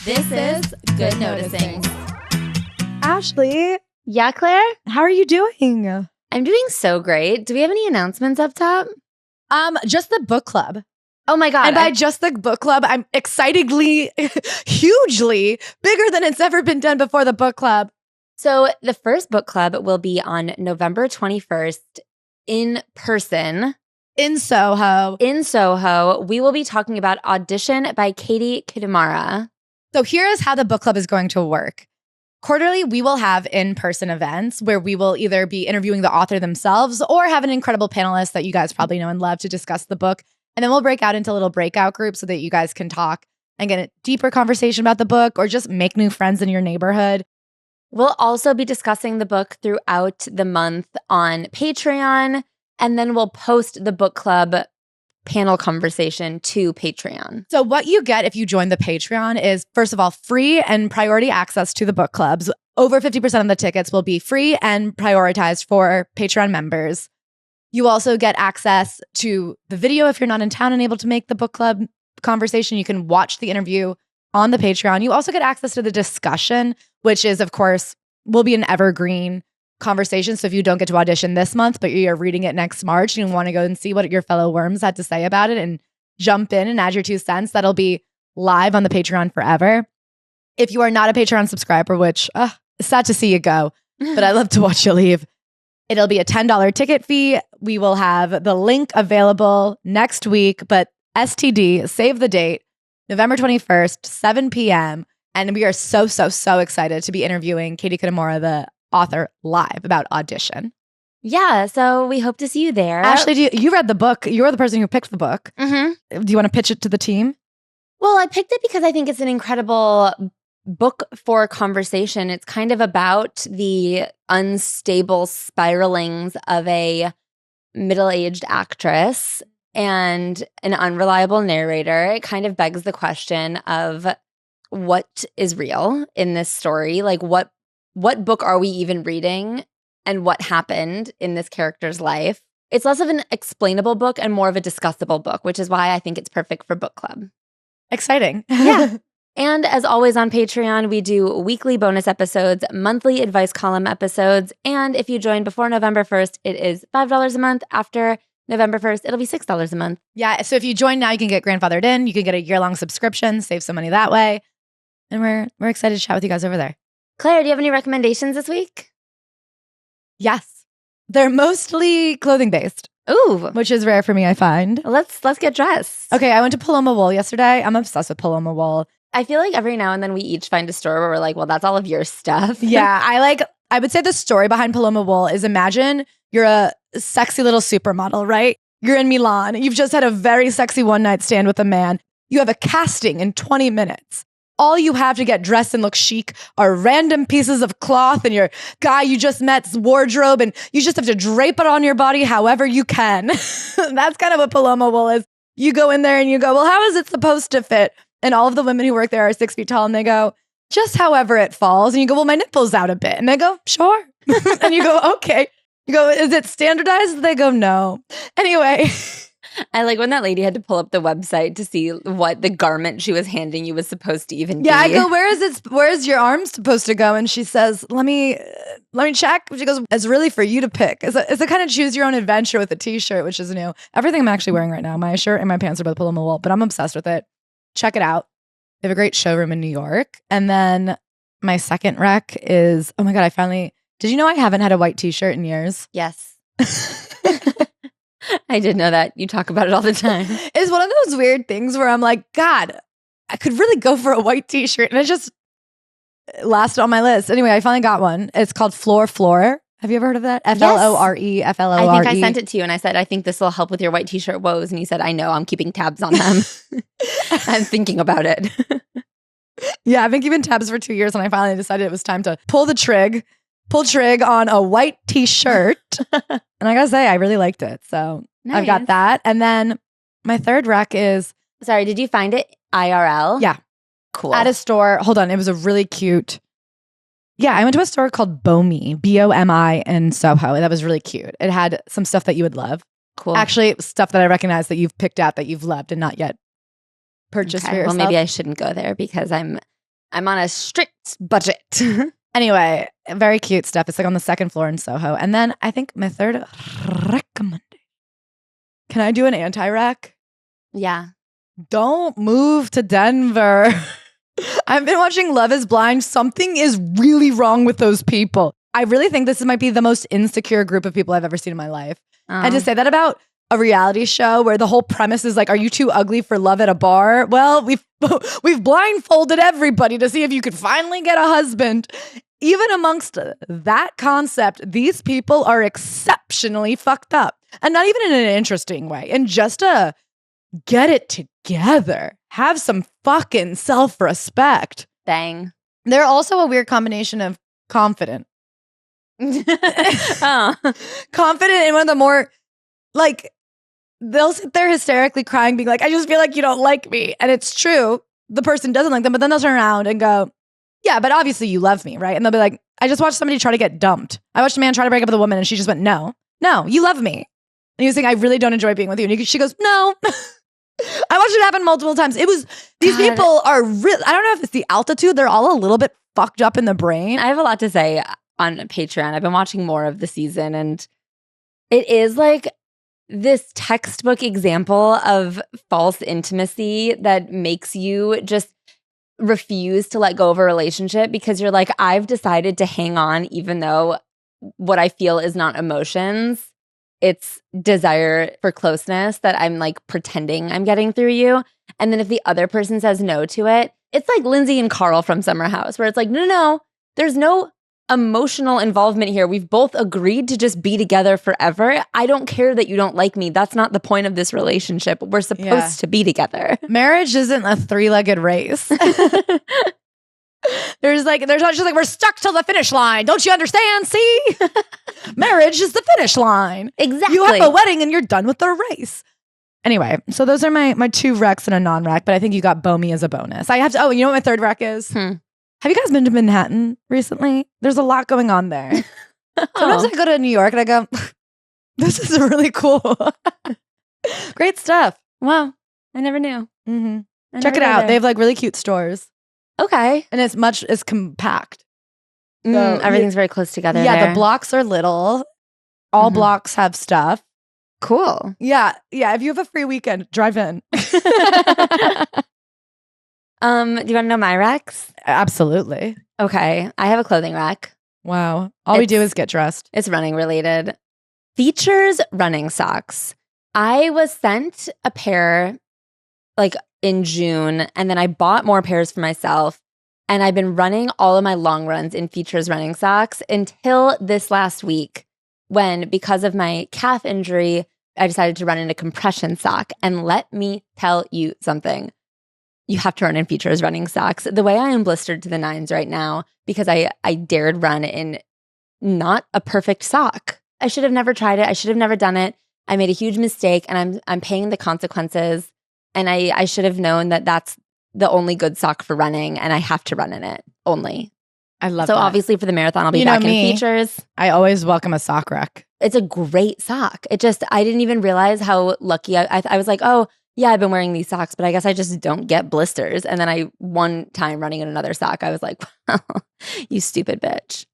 This is Good Noticing. Ashley, Yeah, Claire? how are you doing? I'm doing so great. Do we have any announcements up top? Just the book club. Oh my God. And by just the book club, I'm excitingly, hugely bigger than it's ever been done before the book club. So the first book club will be on November 21st in person In Soho. in Soho. We will be talking about Audition by Katy Kitamara. So here is how the book club is going to work. Quarterly, we will have in-person events where we will either be interviewing the author themselves or have an incredible panelist that you guys probably know and love to discuss the book. And then we'll break out into little breakout groups so that you guys can talk and get a deeper conversation about the book or just make new friends in your neighborhood. We'll also be discussing the book throughout the month on Patreon, and then we'll post the book club panel conversation to Patreon. So what you get if you join the Patreon is, first of all, free and priority access to the book clubs. Over 50% of the tickets will be free and prioritized for Patreon members. You also get access to the video if you're not in town and able to make the book club conversation. You can watch the interview on the Patreon. You also get access to the discussion, which is, of course, will be an evergreen conversation. So if you don't get to audition this month, but you're reading it next March and you want to go and see what your fellow worms had to say about it and jump in and add your 2 cents, that'll be live on the Patreon forever. If you are not a Patreon subscriber, which it's sad to see you go, but I love to watch you leave, it'll be a $10 ticket fee. We will have the link available next week, but STD, save the date, November 21st, 7 p.m. And we are so excited to be interviewing Katy Kitamara, the author, live about Audition. Yeah, so we hope to see you there. Ashley, you read the book. You're the person who picked the book. Mm-hmm. Do you want to pitch it to the team? Well, I picked it because I think it's an incredible book for conversation. It's kind of about the unstable spiralings of a middle-aged actress and an unreliable narrator. It kind of begs the question of what is real in this story? Like what book are we even reading and what happened in this character's life? It's less of an explainable book and more of a discussable book, which is why I think it's perfect for book club. Exciting. Yeah. And as always on Patreon, we do weekly bonus episodes, monthly advice column episodes. And if you join before November 1st, it is $5 a month. After November 1st, it'll be $6 a month. Yeah. So if you join now, you can get grandfathered in. You can get a year-long subscription, save some money that way. And we're excited to chat with you guys over there. Claire, do you have any recommendations this week? Yes. They're mostly clothing-based. Ooh, Which is rare for me, I find. let's get dressed. Okay, I went to Paloma Wool yesterday. I'm obsessed with Paloma Wool. I feel like every now and then we each find a store where we're like, well, that's all of your stuff. Yeah, I would say the story behind Paloma Wool is, imagine you're a sexy little supermodel, right? You're in Milan. You've just had a very sexy one-night stand with a man. You have a casting in 20 minutes. All you have to get dressed and look chic are random pieces of cloth and your guy you just met's wardrobe, and you just have to drape it on your body however you can. That's kind of what Paloma Wool is. You go in there and you go, well, how is it supposed to fit? And all of the women who work there are 6 feet tall, and they go, just however it falls. And you go, well, my nipple's out a bit. And they go, sure. And you go, okay. You go, is it standardized? They go, no. Anyway. I like when that lady had to pull up the website to see what the garment she was handing you was supposed to even be. Yeah, I go, where's your arm supposed to go? And she says, let me check. She goes, it's really for you to pick. It's a kind of choose your own adventure with a t-shirt, which is new. Everything I'm actually wearing right now, my shirt and my pants are both Paloma Wool, but I'm obsessed with it. Check it out. They have a great showroom in New York. And then my second rec is, oh my God, did you know I haven't had a white t-shirt in years? Yes. I did know that. You talk about it all the time. It's one of those weird things where I'm like, God, I could really go for a white t-shirt. And it just lasted on my list. Anyway, I finally got one. It's called Floor. Have you ever heard of that? Flore, Flore. I think I sent it to you and I said, I think this will help with your white t-shirt woes. And you said, I know, I'm keeping tabs on them. I'm thinking about it. Yeah, I've been keeping tabs for 2 years and I finally decided it was time to pull trig on a white t-shirt. And I gotta say, I really liked it. So nice. I've got that. And then my third rec is... Sorry, did you find it IRL? Yeah. Cool. At a store. Hold on. It was a really cute... Yeah, I went to a store called Bomi, Bomi in Soho. That was really cute. It had some stuff that you would love. Cool. Actually, stuff that I recognize that you've picked out that you've loved and not yet purchased for yourself. Well, maybe I shouldn't go there because I'm I'm on a strict budget. Anyway, very cute stuff. It's like on the second floor in Soho. And then I think my third recommendation. Can I do an anti-rec? Yeah. Don't move to Denver. I've been watching Love is Blind. Something is really wrong with those people. I really think this might be the most insecure group of people I've ever seen in my life. And to say that about a reality show where the whole premise is like, are you too ugly for love at a bar? Well, we've blindfolded everybody to see if you could finally get a husband. Even amongst that concept, these people are exceptionally fucked up. And not even in an interesting way. And just a get it together. Have some fucking self-respect. Bang. They're also a weird combination of confident. Confident in one of the more, like, they'll sit there hysterically crying, being like, I just feel like you don't like me. And it's true. The person doesn't like them, but then they'll turn around and go, yeah, but obviously you love me, right? And they'll be like, I just watched somebody try to get dumped. I watched a man try to break up with a woman and she just went, no, you love me. And he was saying, I really don't enjoy being with you. And she goes, no. I watched it happen multiple times. These people are real. I don't know if it's the altitude. They're all a little bit fucked up in the brain. I have a lot to say on Patreon. I've been watching more of the season, and it is like this textbook example of false intimacy that makes you just refuse to let go of a relationship because you're like, I've decided to hang on even though what I feel is not emotions. It's desire for closeness that I'm like pretending I'm getting through you. And then if the other person says no to it, it's like Lindsay and Carl from Summer House, where it's like, no, there's no emotional involvement here. We've both agreed to just be together forever. I don't care that you don't like me. That's not the point of this relationship. We're supposed to be together. Marriage isn't a three-legged race. There's not just like, we're stuck till the finish line. Don't you understand? See? Marriage is the finish line. Exactly. You have a wedding and you're done with the race. Anyway, so those are my two recs and a non-rec, but I think you got Bomi as a bonus. I have to, you know what my third rec is? Have you guys been to Manhattan recently? There's a lot going on there. Sometimes I go to New York and I go, this is really cool. Great stuff. Wow. I never knew. Mm-hmm. Check it out. There. They have like really cute stores. Okay. And it's compact. So, everything's very close together. Yeah, there. the blocks are little. All blocks have stuff. Cool. Yeah. If you have a free weekend, drive in. Do you want to know my recs? Absolutely. Okay. I have a clothing rack. Wow. All we do is get dressed. It's running related. Features running socks. I was sent a pair like in June, and then I bought more pairs for myself. And I've been running all of my long runs in Features running socks until this last week when, because of my calf injury, I decided to run in a compression sock. And let me tell you something. You have to run in Features running socks. The way I am blistered to the nines right now because I dared run in not a perfect sock. I should have never tried it. I should have never done it. I made a huge mistake and I'm paying the consequences. And I should have known that that's the only good sock for running and I have to run in it only. I love so that. Obviously for the marathon, I'll be back in Features. I always welcome a sock rec. It's a great sock. I didn't even realize how lucky I was like, oh, yeah, I've been wearing these socks, but I guess I just don't get blisters. And then one time running in another sock, I was like, well, you stupid bitch.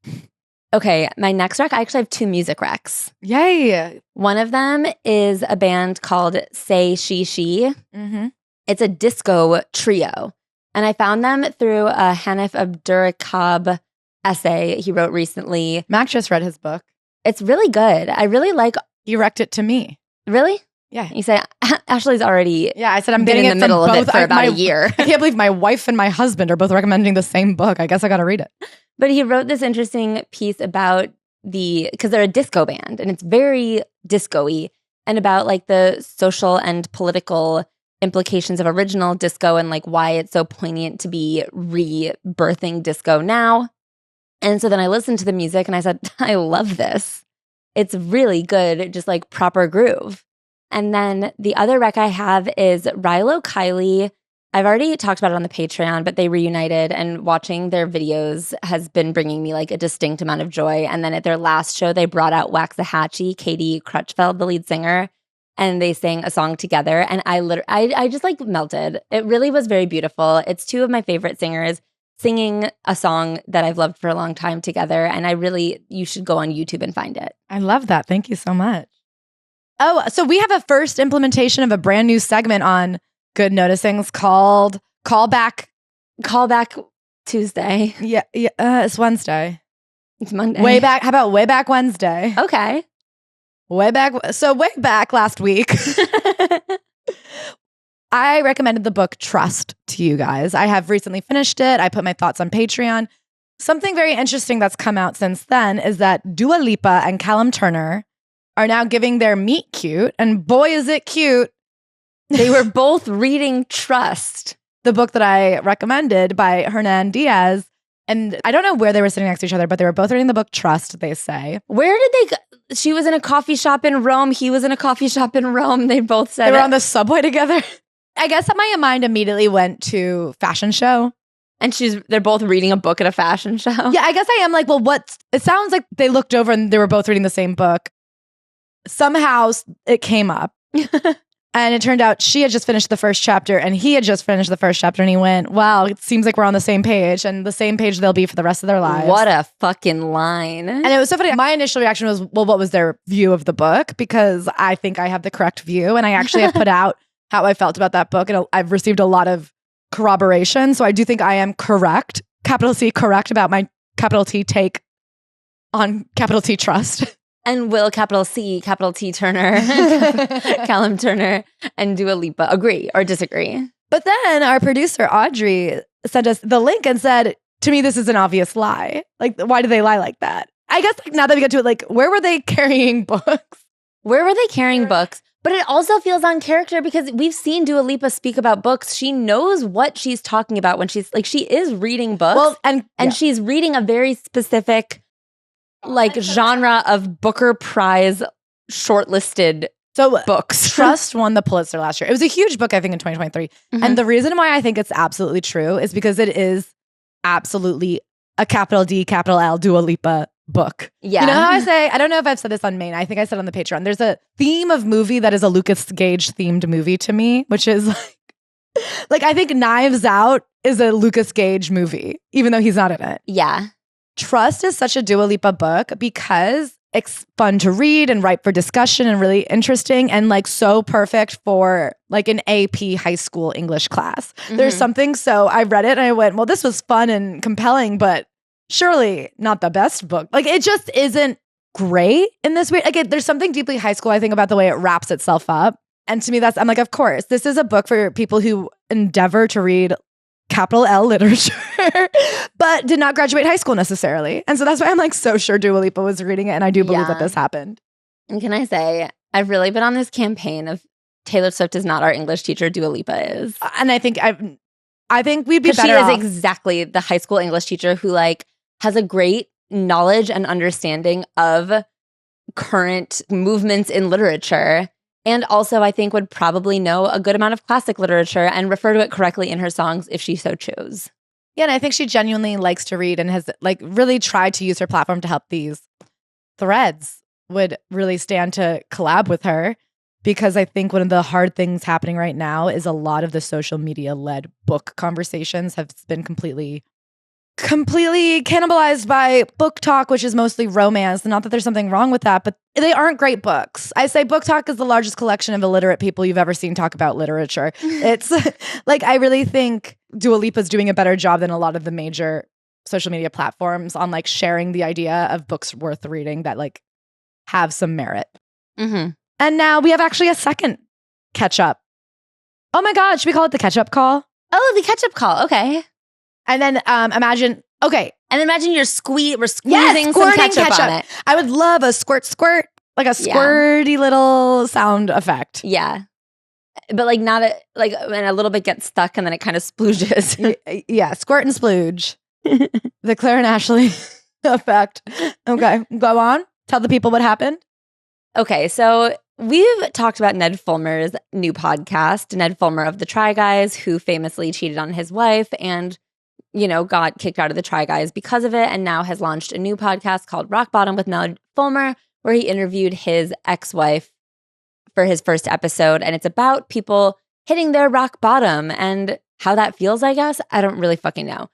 Okay, my next rec, I actually have two music recs. Yay. One of them is a band called Say She She. Mm-hmm. It's a disco trio. And I found them through a Hanif Abdurraqab essay he wrote recently. Mac just read his book. It's really good. I really like... You wrecked it to me. Really? Yeah. You say, Ashley's already... Yeah, I said I'm been getting in the middle of it for about a year. I can't believe my wife and my husband are both recommending the same book. I guess I got to read it. But he wrote this interesting piece about because they're a disco band and it's very disco-y and about like the social and political implications of original disco and like why it's so poignant to be rebirthing disco now. And so then I listened to the music and I said, I love this. It's really good, just like proper groove. And then the other rec I have is Rilo Kiley. I've already talked about it on the Patreon, but they reunited and watching their videos has been bringing me like a distinct amount of joy. And then at their last show, they brought out Waxahachie, Katy Crutchfield, the lead singer, and they sang a song together. And I just like melted. It really was very beautiful. It's two of my favorite singers. singing a song that I've loved for a long time together. And you should go on YouTube and find it. I love that. Thank you so much. Oh, so we have a first implementation of a brand new segment on Good Noticings called Callback Tuesday. Yeah, it's Wednesday. It's Monday. Way back. How about Way Back Wednesday? Okay. Way back last week. I recommended the book Trust to you guys. I have recently finished it. I put my thoughts on Patreon. Something very interesting that's come out since then is that Dua Lipa and Callum Turner are now giving their meet cute, and boy, is it cute. They were both reading Trust, the book that I recommended by Hernan Diaz. And I don't know where they were sitting next to each other, but they were both reading the book Trust, they say. Where did they go? She was in a coffee shop in Rome. He was in a coffee shop in Rome. They both said they were on the subway together. I guess that my mind immediately went to fashion show. And they're both reading a book at a fashion show. Yeah, I guess I am like, well, it sounds like they looked over and they were both reading the same book. Somehow it came up. And it turned out she had just finished the first chapter and he had just finished the first chapter, and he went, wow, it seems like we're on the same page, and the same page they'll be for the rest of their lives. What a fucking line. And it was so funny. My initial reaction was, well, what was their view of the book? Because I think I have the correct view, and I actually have put out how I felt about that book, and I've received a lot of corroboration. So I do think I am correct, capital C, correct about my capital T take on capital T Trust. And will capital C, capital T Turner, Callum Turner, and Dua Lipa agree or disagree? But then our producer, Audrey, sent us the link and said, to me, this is an obvious lie. Like, why do they lie like that? I guess now that we get to it, like, where were they carrying books? Where were they carrying books? But it also feels on character because we've seen Dua Lipa speak about books. She knows what she's talking about when she is reading books. Well, and she's reading a very specific genre of Booker Prize shortlisted books. Trust won the Pulitzer last year. It was a huge book, I think, in 2023. Mm-hmm. And the reason why I think it's absolutely true is because it is absolutely a capital D, capital L, Dua Lipa book. Yeah. You know how I say, I don't know if I've said this on main, I think I said on the Patreon, there's a theme of movie that is a Lucas Gage themed movie to me, which is like I think Knives Out is a Lucas Gage movie, even though he's not in it. Yeah. Trust is such a Dua Lipa book because it's fun to read and ripe for discussion and really interesting and like so perfect for like an AP high school English class. Mm-hmm. There's something, so I read it and I went, well, this was fun and compelling, but surely not the best book. Like it just isn't great in this way. Like there's something deeply high school, I think, about the way it wraps itself up. And to me, I'm like, of course, this is a book for people who endeavor to read capital L literature, but did not graduate high school necessarily. And so that's why I'm like so sure Dua Lipa was reading it. And I do believe that this happened. And can I say, I've really been on this campaign of Taylor Swift is not our English teacher, Dua Lipa is. And I think we'd be better she off. Is exactly the high school English teacher who like has a great knowledge and understanding of current movements in literature. And also, I think would probably know a good amount of classic literature and refer to it correctly in her songs if she so chose. Yeah, and I think she genuinely likes to read and has like really tried to use her platform to help these threads would really stand to collab with her, because I think one of the hard things happening right now is a lot of the social media led book conversations have been completely cannibalized by book talk, which is mostly romance. Not that there's something wrong with that, but they aren't great books. I say book talk is the largest collection of illiterate people you've ever seen talk about literature. It's like, I really think Dua Lipa is doing a better job than a lot of the major social media platforms on like sharing the idea of books worth reading that like have some merit. Mm-hmm. And now we have actually a second catch up. Oh my God, should we call it the catch up call? Oh, the catch up call. Okay. And then imagine we're squeezing some ketchup on it. I would love a squirt, like a squirty little sound effect. Yeah. But like not when a little bit gets stuck and then it kind of splooges. Yeah, squirt and splooge. The Claire and Ashley effect. Okay, go on. Tell the people what happened. Okay, so we've talked about Ned Fulmer's new podcast, Ned Fulmer of the Try Guys, who famously cheated on his wife and got kicked out of the Try Guys because of it, and now has launched a new podcast called Rock Bottom with Mel Fulmer, where he interviewed his ex-wife for his first episode. And it's about people hitting their rock bottom and how that feels, I guess. I don't really fucking know.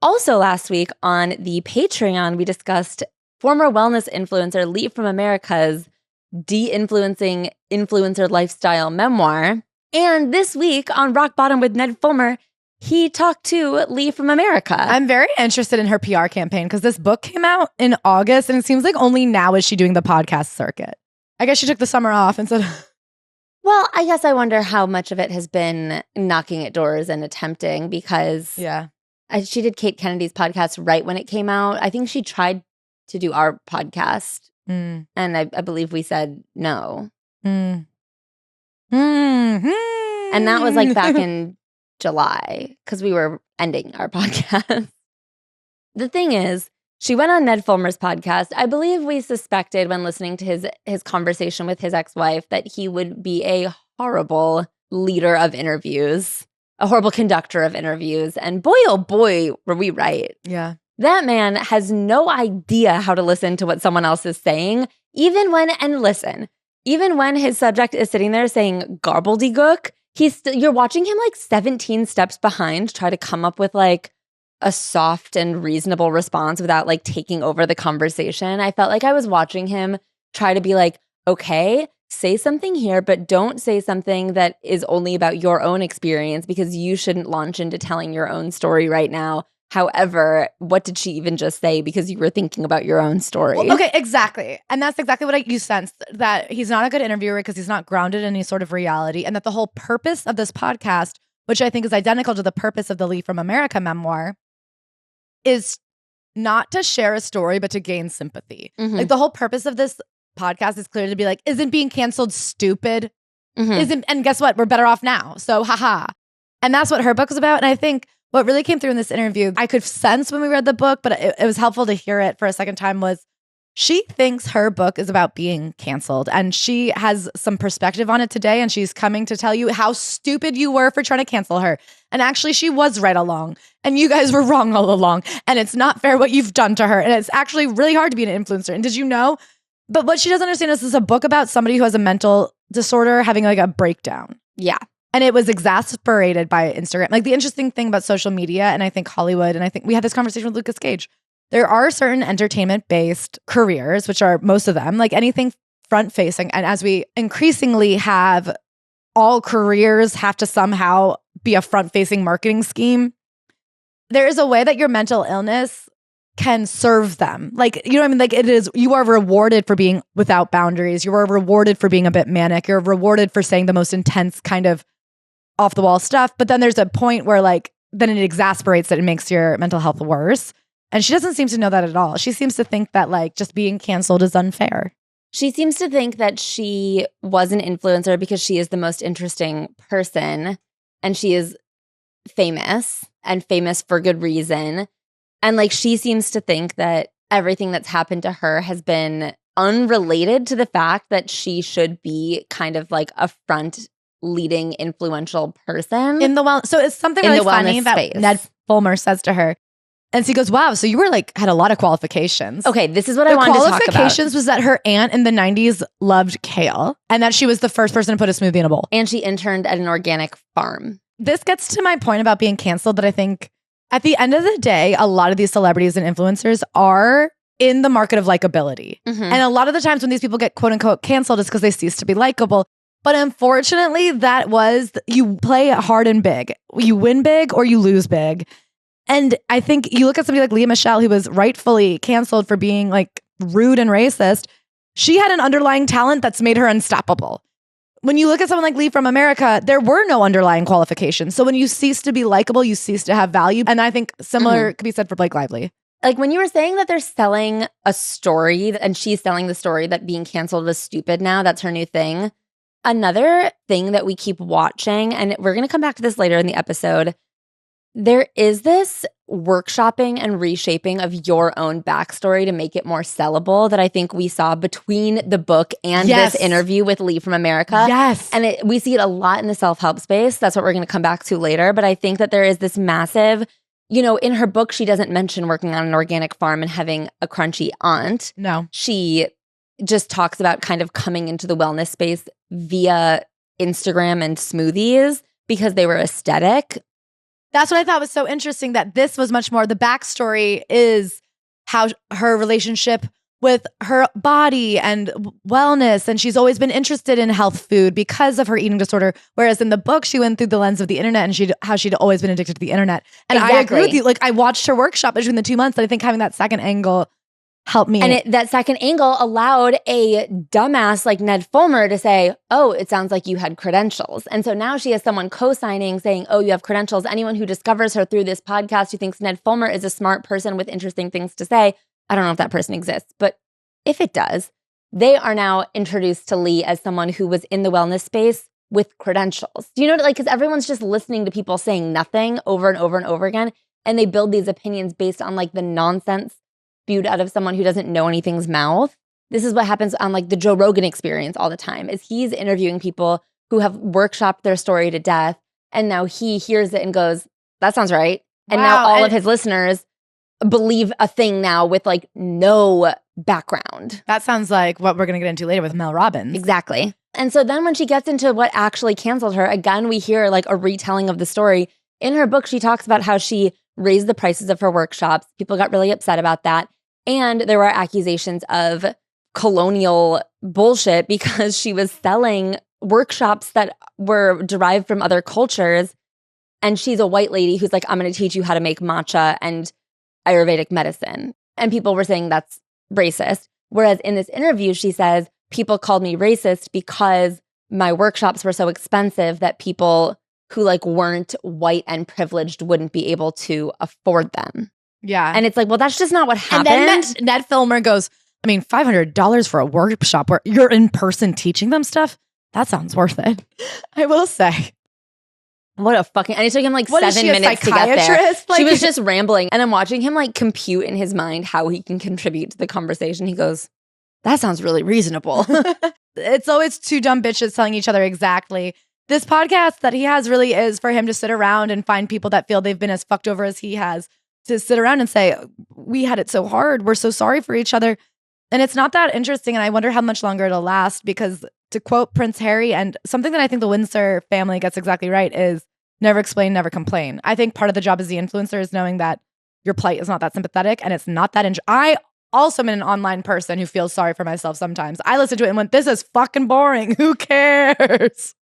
Also last week on the Patreon, we discussed former wellness influencer Lee from America's de-influencing influencer lifestyle memoir. And this week on Rock Bottom with Ned Fulmer, he talked to Lee from America. I'm very interested in her PR campaign because this book came out in August and it seems like only now is she doing the podcast circuit. I guess she took the summer off and said... Well, I guess I wonder how much of it has been knocking at doors and attempting because she did Kate Kennedy's podcast right when it came out. I think she tried to do our podcast and I believe we said no. And that was like back in July because we were ending our podcast. The thing is, she went on Ned Fulmer's podcast. I believe we suspected when listening to his conversation with his ex-wife that he would be a horrible leader of interviews, a horrible conductor of interviews. And boy, oh boy, were we right. Yeah. That man has no idea how to listen to what someone else is saying, even when his subject is sitting there saying garbledygook, you're watching him like 17 steps behind try to come up with like a soft and reasonable response without like taking over the conversation. I felt like I was watching him try to be like, okay, say something here, but don't say something that is only about your own experience because you shouldn't launch into telling your own story right now. However, what did she even just say? Because you were thinking about your own story. Well, okay, exactly. And that's exactly what you sensed, that he's not a good interviewer because he's not grounded in any sort of reality. And that the whole purpose of this podcast, which I think is identical to the purpose of the Lee from America memoir, is not to share a story, but to gain sympathy. Like the whole purpose of this podcast is clear to be like, isn't being canceled stupid? And guess what? We're better off now. So haha. And that's what her book was about. And I think what really came through in this interview, I could sense when we read the book, but it was helpful to hear it for a second time, was she thinks her book is about being canceled. And she has some perspective on it today. And she's coming to tell you how stupid you were for trying to cancel her. And actually, she was right along. And you guys were wrong all along. And it's not fair what you've done to her. And it's actually really hard to be an influencer. And did you know? But what she doesn't understand is this is a book about somebody who has a mental disorder having like a breakdown. Yeah. And it was exasperated by Instagram. Like the interesting thing about social media, and I think Hollywood, and I think we had this conversation with Lucas Gage, there are certain entertainment-based careers, which are most of them, like anything front-facing. And as we increasingly have all careers have to somehow be a front-facing marketing scheme, there is a way that your mental illness can serve them. Like, you know what I mean? Like it is, you are rewarded for being without boundaries. You are rewarded for being a bit manic. You're rewarded for saying the most intense kind of off the wall stuff. But then there's a point where like, then it exasperates it and makes your mental health worse. And she doesn't seem to know that at all. She seems to think that like just being canceled is unfair. She seems to think that she was an influencer because she is the most interesting person and she is famous and famous for good reason. And like she seems to think that everything that's happened to her has been unrelated to the fact that she should be kind of like a front leading influential person in the so it's something really funny that Ned Fulmer says to her. And so he goes, wow, so you were like, had a lot of qualifications. Okay, this is what I wanted to talk about. The qualifications was that her aunt in the 90s loved kale and that she was the first person to put a smoothie in a bowl. And she interned at an organic farm. This gets to my point about being canceled, that I think at the end of the day, a lot of these celebrities and influencers are in the market of likability. And a lot of the times when these people get quote unquote canceled, it's because they cease to be likable. But unfortunately, that was, you play hard and big. You win big or you lose big. And I think you look at somebody like Lea Michele, who was rightfully canceled for being like rude and racist. She had an underlying talent that's made her unstoppable. When you look at someone like Lee from America, there were no underlying qualifications. So when you cease to be likable, you cease to have value. And I think similar could be said for Blake Lively. Like when you were saying that they're selling a story and she's selling the story that being canceled was stupid now, that's her new thing. Another thing that we keep watching, and we're going to come back to this later in the episode, there is this workshopping and reshaping of your own backstory to make it more sellable that I think we saw between the book and this interview with Lee from America. Yes. And we see it a lot in the self-help space. That's what we're going to come back to later. But I think that there is this massive, you know, in her book, she doesn't mention working on an organic farm and having a crunchy aunt. No. She just talks about kind of coming into the wellness space via Instagram and smoothies because they were aesthetic. That's what I thought was so interesting, that this was much more, the backstory is how her relationship with her body and wellness, and she's always been interested in health food because of her eating disorder. Whereas in the book, she went through the lens of the internet and how she'd always been addicted to the internet. And exactly. I agree with you. Like, I watched her workshop between the 2 months, and I think having that second angle helped me. And that second angle allowed a dumbass like Ned Fulmer to say, oh, it sounds like you had credentials. And so now she has someone co-signing saying, oh, you have credentials. Anyone who discovers her through this podcast who thinks Ned Fulmer is a smart person with interesting things to say, I don't know if that person exists, but if it does, they are now introduced to Lee as someone who was in the wellness space with credentials. Do you know, like, because everyone's just listening to people saying nothing over and over and over again, and they build these opinions based on like the nonsense spewed out of someone who doesn't know anything's mouth. This is what happens on like the Joe Rogan Experience all the time, is he's interviewing people who have workshopped their story to death, and now he hears it and goes, that sounds right. And now all of his listeners believe a thing now with like no background. That sounds like what we're going to get into later with Mel Robbins. Exactly. And so then when she gets into what actually canceled her, again, we hear like a retelling of the story. In her book, she talks about how she raised the prices of her workshops. People got really upset about that. And there were accusations of colonial bullshit because she was selling workshops that were derived from other cultures. And she's a white lady who's like, I'm going to teach you how to make matcha and Ayurvedic medicine. And people were saying that's racist. Whereas in this interview, she says, people called me racist because my workshops were so expensive that people who like weren't white and privileged wouldn't be able to afford them. Yeah. And it's like, well, that's just not what happened. And then Ned Fulmer goes, I mean, $500 for a workshop where you're in person teaching them stuff? That sounds worth it. I will say. What a fucking, and it took him like 7 minutes to get there. Like, she was just rambling. And I'm watching him like compute in his mind how he can contribute to the conversation. He goes, that sounds really reasonable. It's always two dumb bitches telling each other exactly. This podcast that he has really is for him to sit around and find people that feel they've been as fucked over as he has, to sit around and say, we had it so hard. We're so sorry for each other. And it's not that interesting. And I wonder how much longer it'll last, because to quote Prince Harry, and something that I think the Windsor family gets exactly right, is never explain, never complain. I think part of the job as the influencer is knowing that your plight is not that sympathetic and it's not that I also am an online person who feels sorry for myself sometimes. I listened to it and went, this is fucking boring. Who cares?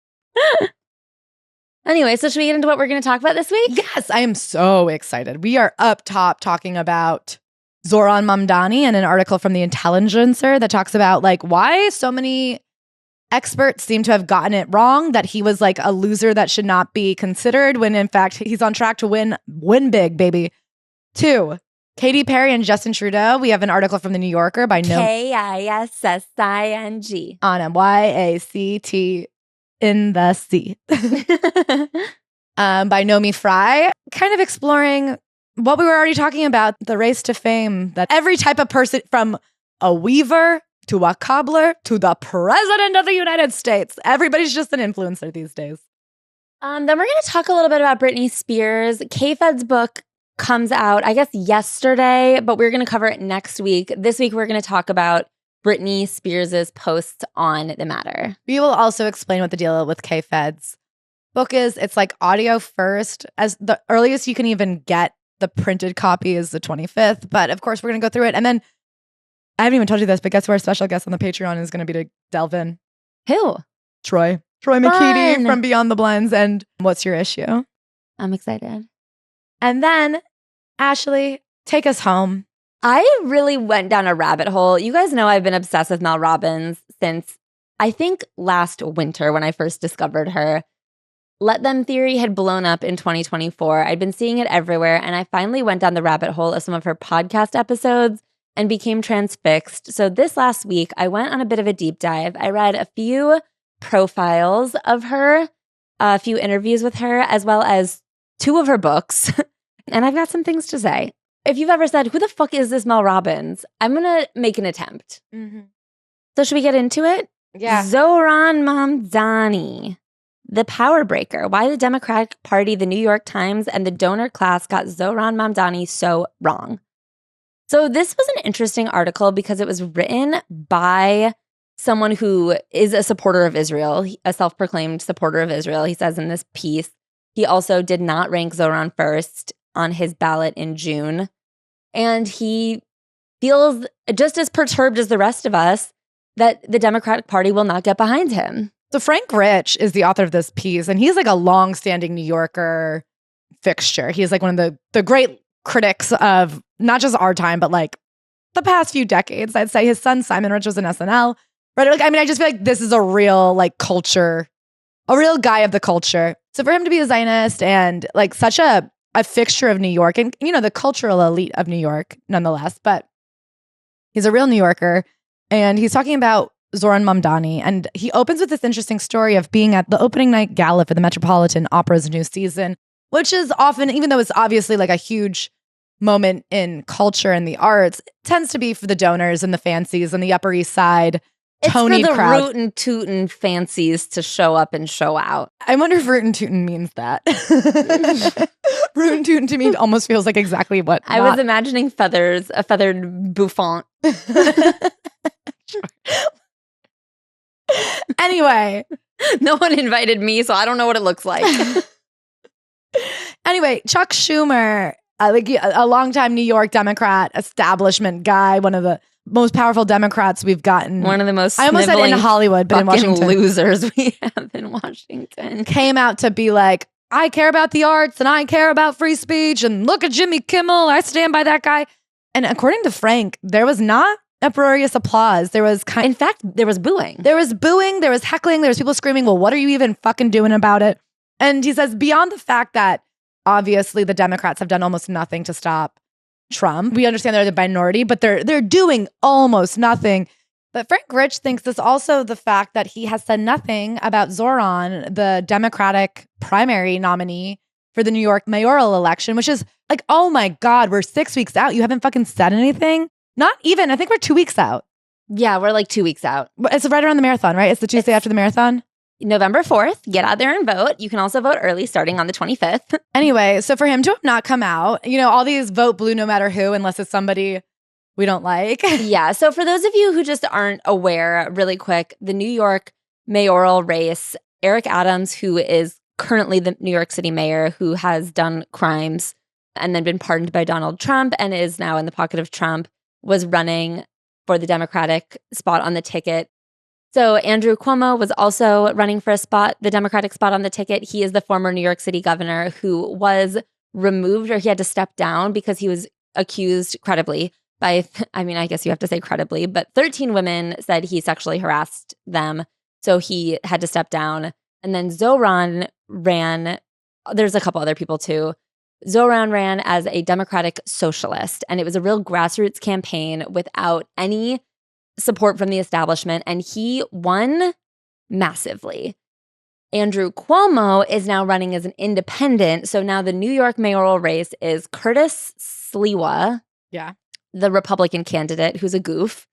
Anyway, so should we get into what we're going to talk about this week? Yes, I am so excited. We are up top talking about Zohran Mamdani and an article from The Intelligencer that talks about like why so many experts seem to have gotten it wrong, that he was like a loser that should not be considered, when in fact he's on track to win big, baby. 2, Katy Perry and Justin Trudeau. We have an article from The New Yorker by Kissing on a YACT in the sea by Nomi Fry, kind of exploring what we were already talking about, the race to fame, that every type of person, from a weaver to a cobbler to the president of the United States, everybody's just an influencer these days. Then we're going to talk a little bit about Britney Spears. K-Fed's book comes out, I guess, yesterday, but we're going to cover it next week. This week, we're going to talk about Britney Spears' posts on the matter. We will also explain what the deal with K-Fed's book is. It's like audio first. As the earliest you can even get the printed copy is the 25th. But of course, we're going to go through it. And then, I haven't even told you this, but guess who our special guest on the Patreon is going to be to delve in? Who? Troy McKeedy from Beyond the Blinds and What's Your Issue? I'm excited. And then, Ashley, take us home. I really went down a rabbit hole. You guys know I've been obsessed with Mel Robbins since, I think, last winter when I first discovered her. Let Them theory had blown up in 2024. I'd been seeing it everywhere, and I finally went down the rabbit hole of some of her podcast episodes and became transfixed. So this last week, I went on a bit of a deep dive. I read a few profiles of her, a few interviews with her, as well as 2 of her books. And I've got some things to say. If you've ever said, who the fuck is this Mel Robbins? I'm going to make an attempt. Mm-hmm. So should we get into it? Yeah. Zohran Mamdani, the power breaker. Why the Democratic Party, the New York Times, and the donor class got Zohran Mamdani so wrong. So this was an interesting article because it was written by someone who is a supporter of Israel, a self-proclaimed supporter of Israel. He says in this piece, He also did not rank Zohran first on his ballot in June. And he feels just as perturbed as the rest of us that the Democratic Party will not get behind him. So Frank Rich is the author of this piece, and he's like a long-standing New Yorker fixture. He's like one of the great critics of not just our time, but like the past few decades. I'd say his son Simon Rich was in SNL. Right? Like, I mean, I just feel like this is a real like culture, a real guy of the culture. So for him to be a Zionist and like such a fixture of New York and, you know, the cultural elite of New York nonetheless, but he's a real New Yorker and he's talking about Zohran Mamdani. And he opens with this interesting story of being at the opening night gala for the Metropolitan Opera's new season, which is often, even though it's obviously like a huge moment in culture and the arts, it tends to be for the donors and the fancies and the Upper East Side. It's Tony for the crowd. rootin' tootin' fancies to show up and show out. I wonder if rootin' tootin' means that. Rootin' tootin' to me almost feels like exactly what I was imagining feathers, a feathered bouffant. Anyway. No one invited me, so I don't know what it looks like. Anyway, Chuck Schumer, like a longtime New York Democrat establishment guy, one of the most powerful Democrats we've gotten. One of the most I almost said in Hollywood, but in Washington. Losers we have in Washington. Came out to be like, I care about the arts and I care about free speech and look at Jimmy Kimmel. I stand by that guy. And according to Frank, there was not uproarious applause. There was in fact, there was booing. There was booing. There was heckling. There was people screaming, well, what are you even fucking doing about it? And he says, beyond the fact that obviously the Democrats have done almost nothing to stop Trump. We understand they're the minority, but they're doing almost nothing. But Frank Rich thinks it's also the fact that he has said nothing about Zohran, the Democratic primary nominee for the New York mayoral election, which is like, oh my God, we're 6 weeks out. You haven't fucking said anything? Not even. I think we're 2 weeks out. Yeah, we're like 2 weeks out. It's right around the marathon, right? It's the Tuesday after the marathon. November 4th, get out there and vote. You can also vote early starting on the 25th. Anyway, so for him to have not come out, you know, all these vote blue no matter who, unless it's somebody we don't like. Yeah. So for those of you who just aren't aware, really quick, the New York mayoral race, Eric Adams, who is currently the New York City mayor, who has done crimes and then been pardoned by Donald Trump and is now in the pocket of Trump, was running for the Democratic spot on the ticket. So Andrew Cuomo was also running for the Democratic spot on the ticket. He is the former New York City governor who was removed, or he had to step down because he was accused credibly by, I mean, I guess you have to say credibly, but 13 women said he sexually harassed them. So he had to step down. And then Zohran ran, there's a couple other people too. Zohran ran as a Democratic socialist, and it was a real grassroots campaign without any support from the establishment, and he won massively. Andrew Cuomo is now running as an independent, so now the New York mayoral race is Curtis Sliwa, the Republican candidate, who's a goof.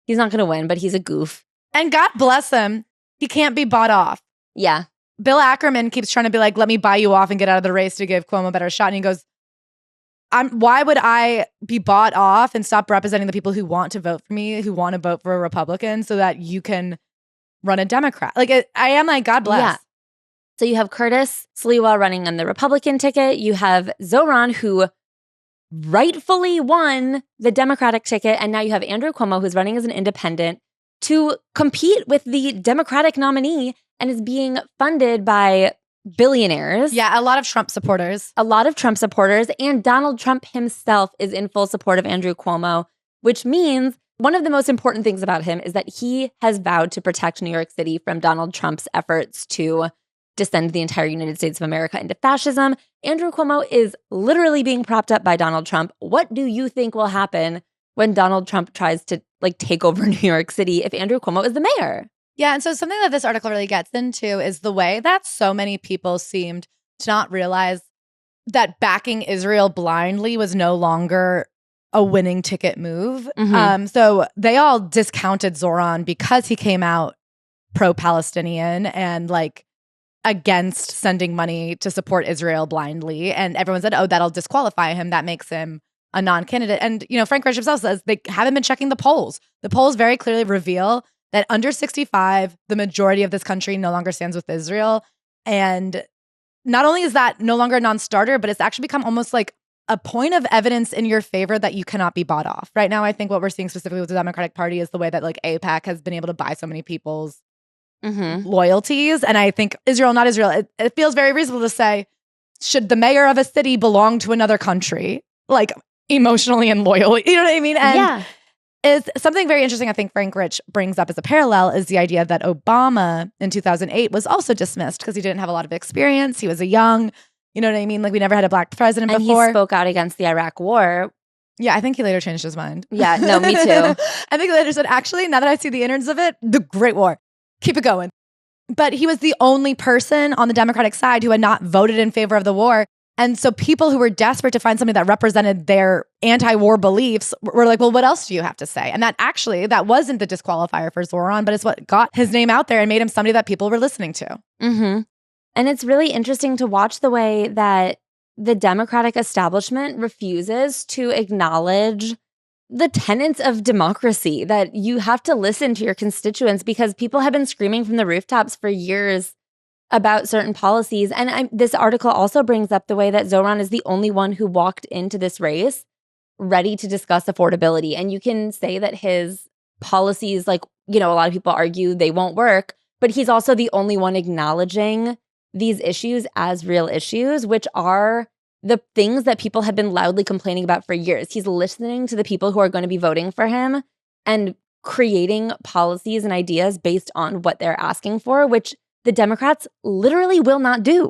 He's not going to win, but he's a goof. And God bless him, he can't be bought off. Yeah. Bill Ackerman keeps trying to be like, let me buy you off and get out of the race to give Cuomo a better shot. And he goes, why would I be bought off and stop representing the people who want to vote for me, who want to vote for a Republican so that you can run a Democrat? Like, I am like, God bless. Yeah. So you have Curtis Sliwa running on the Republican ticket. You have Zohran, who rightfully won the Democratic ticket. And now you have Andrew Cuomo, who's running as an independent to compete with the Democratic nominee and is being funded by billionaires. Yeah, a lot of Trump supporters. And Donald Trump himself is in full support of Andrew Cuomo, which means one of the most important things about him is that he has vowed to protect New York City from Donald Trump's efforts to descend the entire United States of America into fascism. Andrew Cuomo is literally being propped up by Donald Trump. What do you think will happen when Donald Trump tries to take over New York City if Andrew Cuomo is the mayor? Yeah, and so something that this article really gets into is the way that so many people seemed to not realize that backing Israel blindly was no longer a winning ticket move. Mm-hmm. So they all discounted Zohran because he came out pro-Palestinian and against sending money to support Israel blindly. And everyone said, oh, that'll disqualify him. That makes him a non-candidate. And, Frank Rich himself says they haven't been checking the polls. The polls very clearly reveal that under 65, the majority of this country no longer stands with Israel. And not only is that no longer a non-starter, but it's actually become almost like a point of evidence in your favor that you cannot be bought off. Right now, I think what we're seeing specifically with the Democratic Party is the way that like AIPAC has been able to buy so many people's loyalties. And I think Israel, not Israel, it feels very reasonable to say, should the mayor of a city belong to another country? Like emotionally and loyally, you know what I mean? And is something very interesting I think Frank Rich brings up as a parallel is the idea that Obama in 2008 was also dismissed because he didn't have a lot of experience. He was a young, you know what I mean? Like we never had a black president before. He spoke out against the Iraq war. Yeah, I think he later changed his mind. Yeah, no, me too. I think he later said, actually, now that I see the innards of it, the Great War, keep it going. But he was the only person on the Democratic side who had not voted in favor of the war. And so people who were desperate to find something that represented their anti-war beliefs were like, well, what else do you have to say? And that wasn't the disqualifier for Zohran, but it's what got his name out there and made him somebody that people were listening to. Mm-hmm. And it's really interesting to watch the way that the Democratic establishment refuses to acknowledge the tenets of democracy, that you have to listen to your constituents, because people have been screaming from the rooftops for years about certain policies. And this article also brings up the way that Zohran is the only one who walked into this race ready to discuss affordability. And you can say that his policies, like, you know, a lot of people argue they won't work, but he's also the only one acknowledging these issues as real issues, which are the things that people have been loudly complaining about for years. He's listening to the people who are going to be voting for him and creating policies and ideas based on what they're asking for, which the Democrats literally will not do.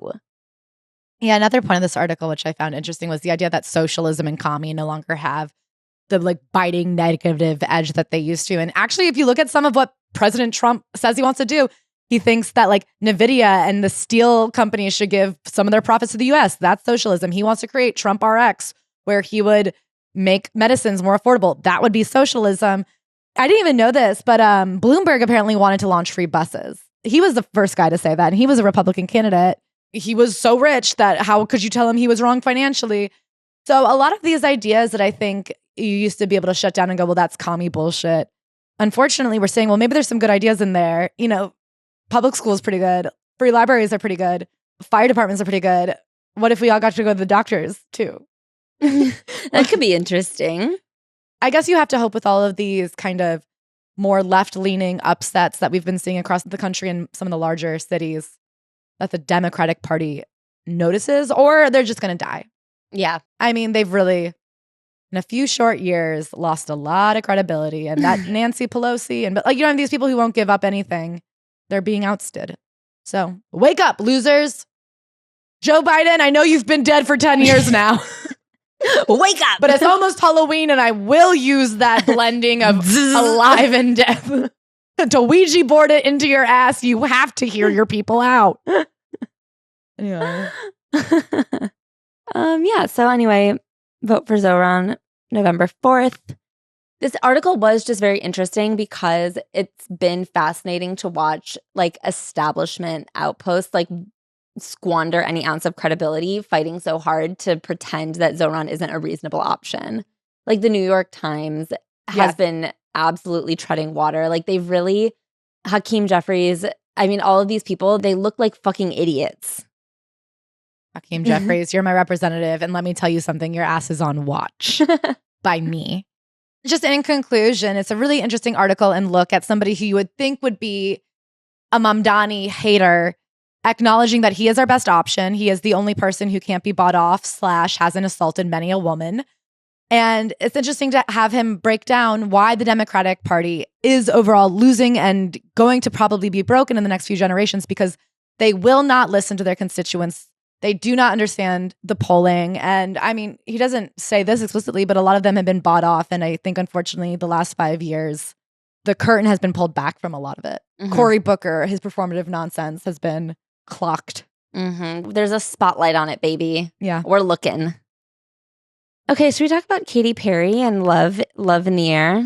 Yeah, another point of this article, which I found interesting, was the idea that socialism and commie no longer have the like biting negative edge that they used to. And actually, if you look at some of what President Trump says he wants to do, he thinks that like NVIDIA and the steel companies should give some of their profits to the US. That's socialism. He wants to create Trump RX, where he would make medicines more affordable. That would be socialism. I didn't even know this, but Bloomberg apparently wanted to launch free buses. He was the first guy to say that, and he was a Republican candidate. He was so rich that how could you tell him he was wrong financially? So a lot of these ideas that I think you used to be able to shut down and go, well, that's commie bullshit. Unfortunately, we're saying, well, maybe there's some good ideas in there. You know, public school is pretty good. Free libraries are pretty good. Fire departments are pretty good. What if we all got to go to the doctors too? That could be interesting. I guess you have to hope with all of these kind of more left-leaning upsets that we've been seeing across the country in some of the larger cities that the Democratic Party notices, or they're just going to die. Yeah. I mean, they've really, in a few short years, lost a lot of credibility. And that Nancy Pelosi, but like, you know, these people who won't give up anything, they're being ousted. So wake up, losers. Joe Biden, I know you've been dead for 10 years now. Wake up. But it's almost Halloween, and I will use that blending of alive and death to Ouija board it into your ass. You have to hear your people out. Anyway. Yeah. So anyway, vote for Zohran November 4th. This article was just very interesting because it's been fascinating to watch like establishment outposts like squander any ounce of credibility, fighting so hard to pretend that Zohran isn't a reasonable option. Like the New York Times has been absolutely treading water. Like they've really, Hakeem Jeffries, I mean, all of these people, they look like fucking idiots. Hakeem Jeffries, you're my representative, and let me tell you something, your ass is on watch by me. Just in conclusion, it's a really interesting article and look at somebody who you would think would be a Mamdani hater, acknowledging that he is our best option. He is the only person who can't be bought off / hasn't assaulted many a woman. And it's interesting to have him break down why the Democratic Party is overall losing and going to probably be broken in the next few generations, because they will not listen to their constituents. They do not understand the polling. And I mean, he doesn't say this explicitly, but a lot of them have been bought off. And I think, unfortunately, the last 5 years, the curtain has been pulled back from a lot of it. Cory Booker, his performative nonsense has been clocked. There's a spotlight on it, baby. Yeah. We're looking. Okay, should we talk about Katy Perry and Love in the Air?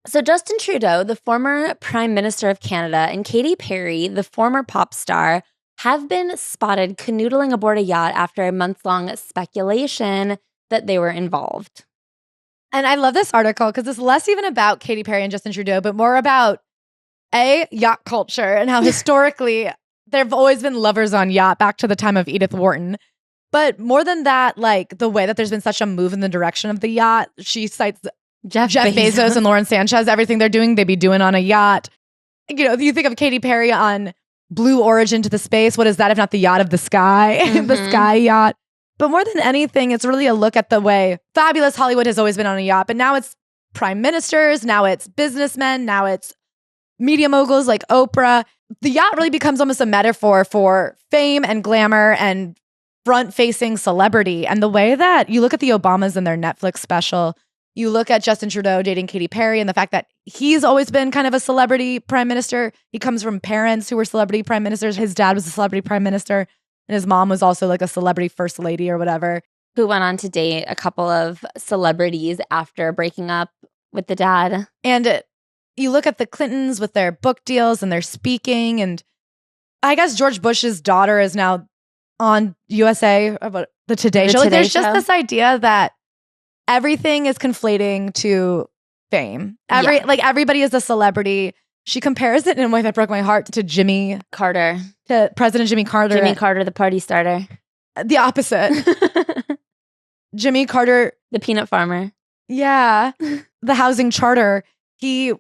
So Justin Trudeau, the former Prime Minister of Canada, and Katy Perry, the former pop star, have been spotted canoodling aboard a yacht after a month-long speculation that they were involved. And I love this article because it's less even about Katy Perry and Justin Trudeau, but more about yacht culture and how historically There've always been lovers on yacht back to the time of Edith Wharton. But more than that, like the way that there's been such a move in the direction of the yacht, she cites Jeff Bezos and Lauren Sanchez, everything they're doing, they be doing on a yacht. You know, you think of Katy Perry on Blue Origin to the Space. What is that if not the yacht of the sky? The sky yacht. But more than anything, it's really a look at the way fabulous Hollywood has always been on a yacht. But now it's prime ministers, now it's businessmen, now it's media moguls like Oprah. The yacht really becomes almost a metaphor for fame and glamour and front-facing celebrity. And the way that you look at the Obamas in their Netflix special, you look at Justin Trudeau dating Katy Perry and the fact that he's always been kind of a celebrity prime minister. He comes from parents who were celebrity prime ministers. His dad was a celebrity prime minister and his mom was also like a celebrity first lady or whatever. Who went on to date a couple of celebrities after breaking up with the dad. And you look at the Clintons with their book deals and their speaking. And I guess George Bush's daughter is now on USA, about the Today Show. Like, there's just this idea that everything is conflating to fame. Like everybody is a celebrity. She compares it in a way that broke my heart to Jimmy Carter. To President Jimmy Carter. Jimmy Carter, the party starter. The opposite. Jimmy Carter. The peanut farmer. Yeah. The housing charter. He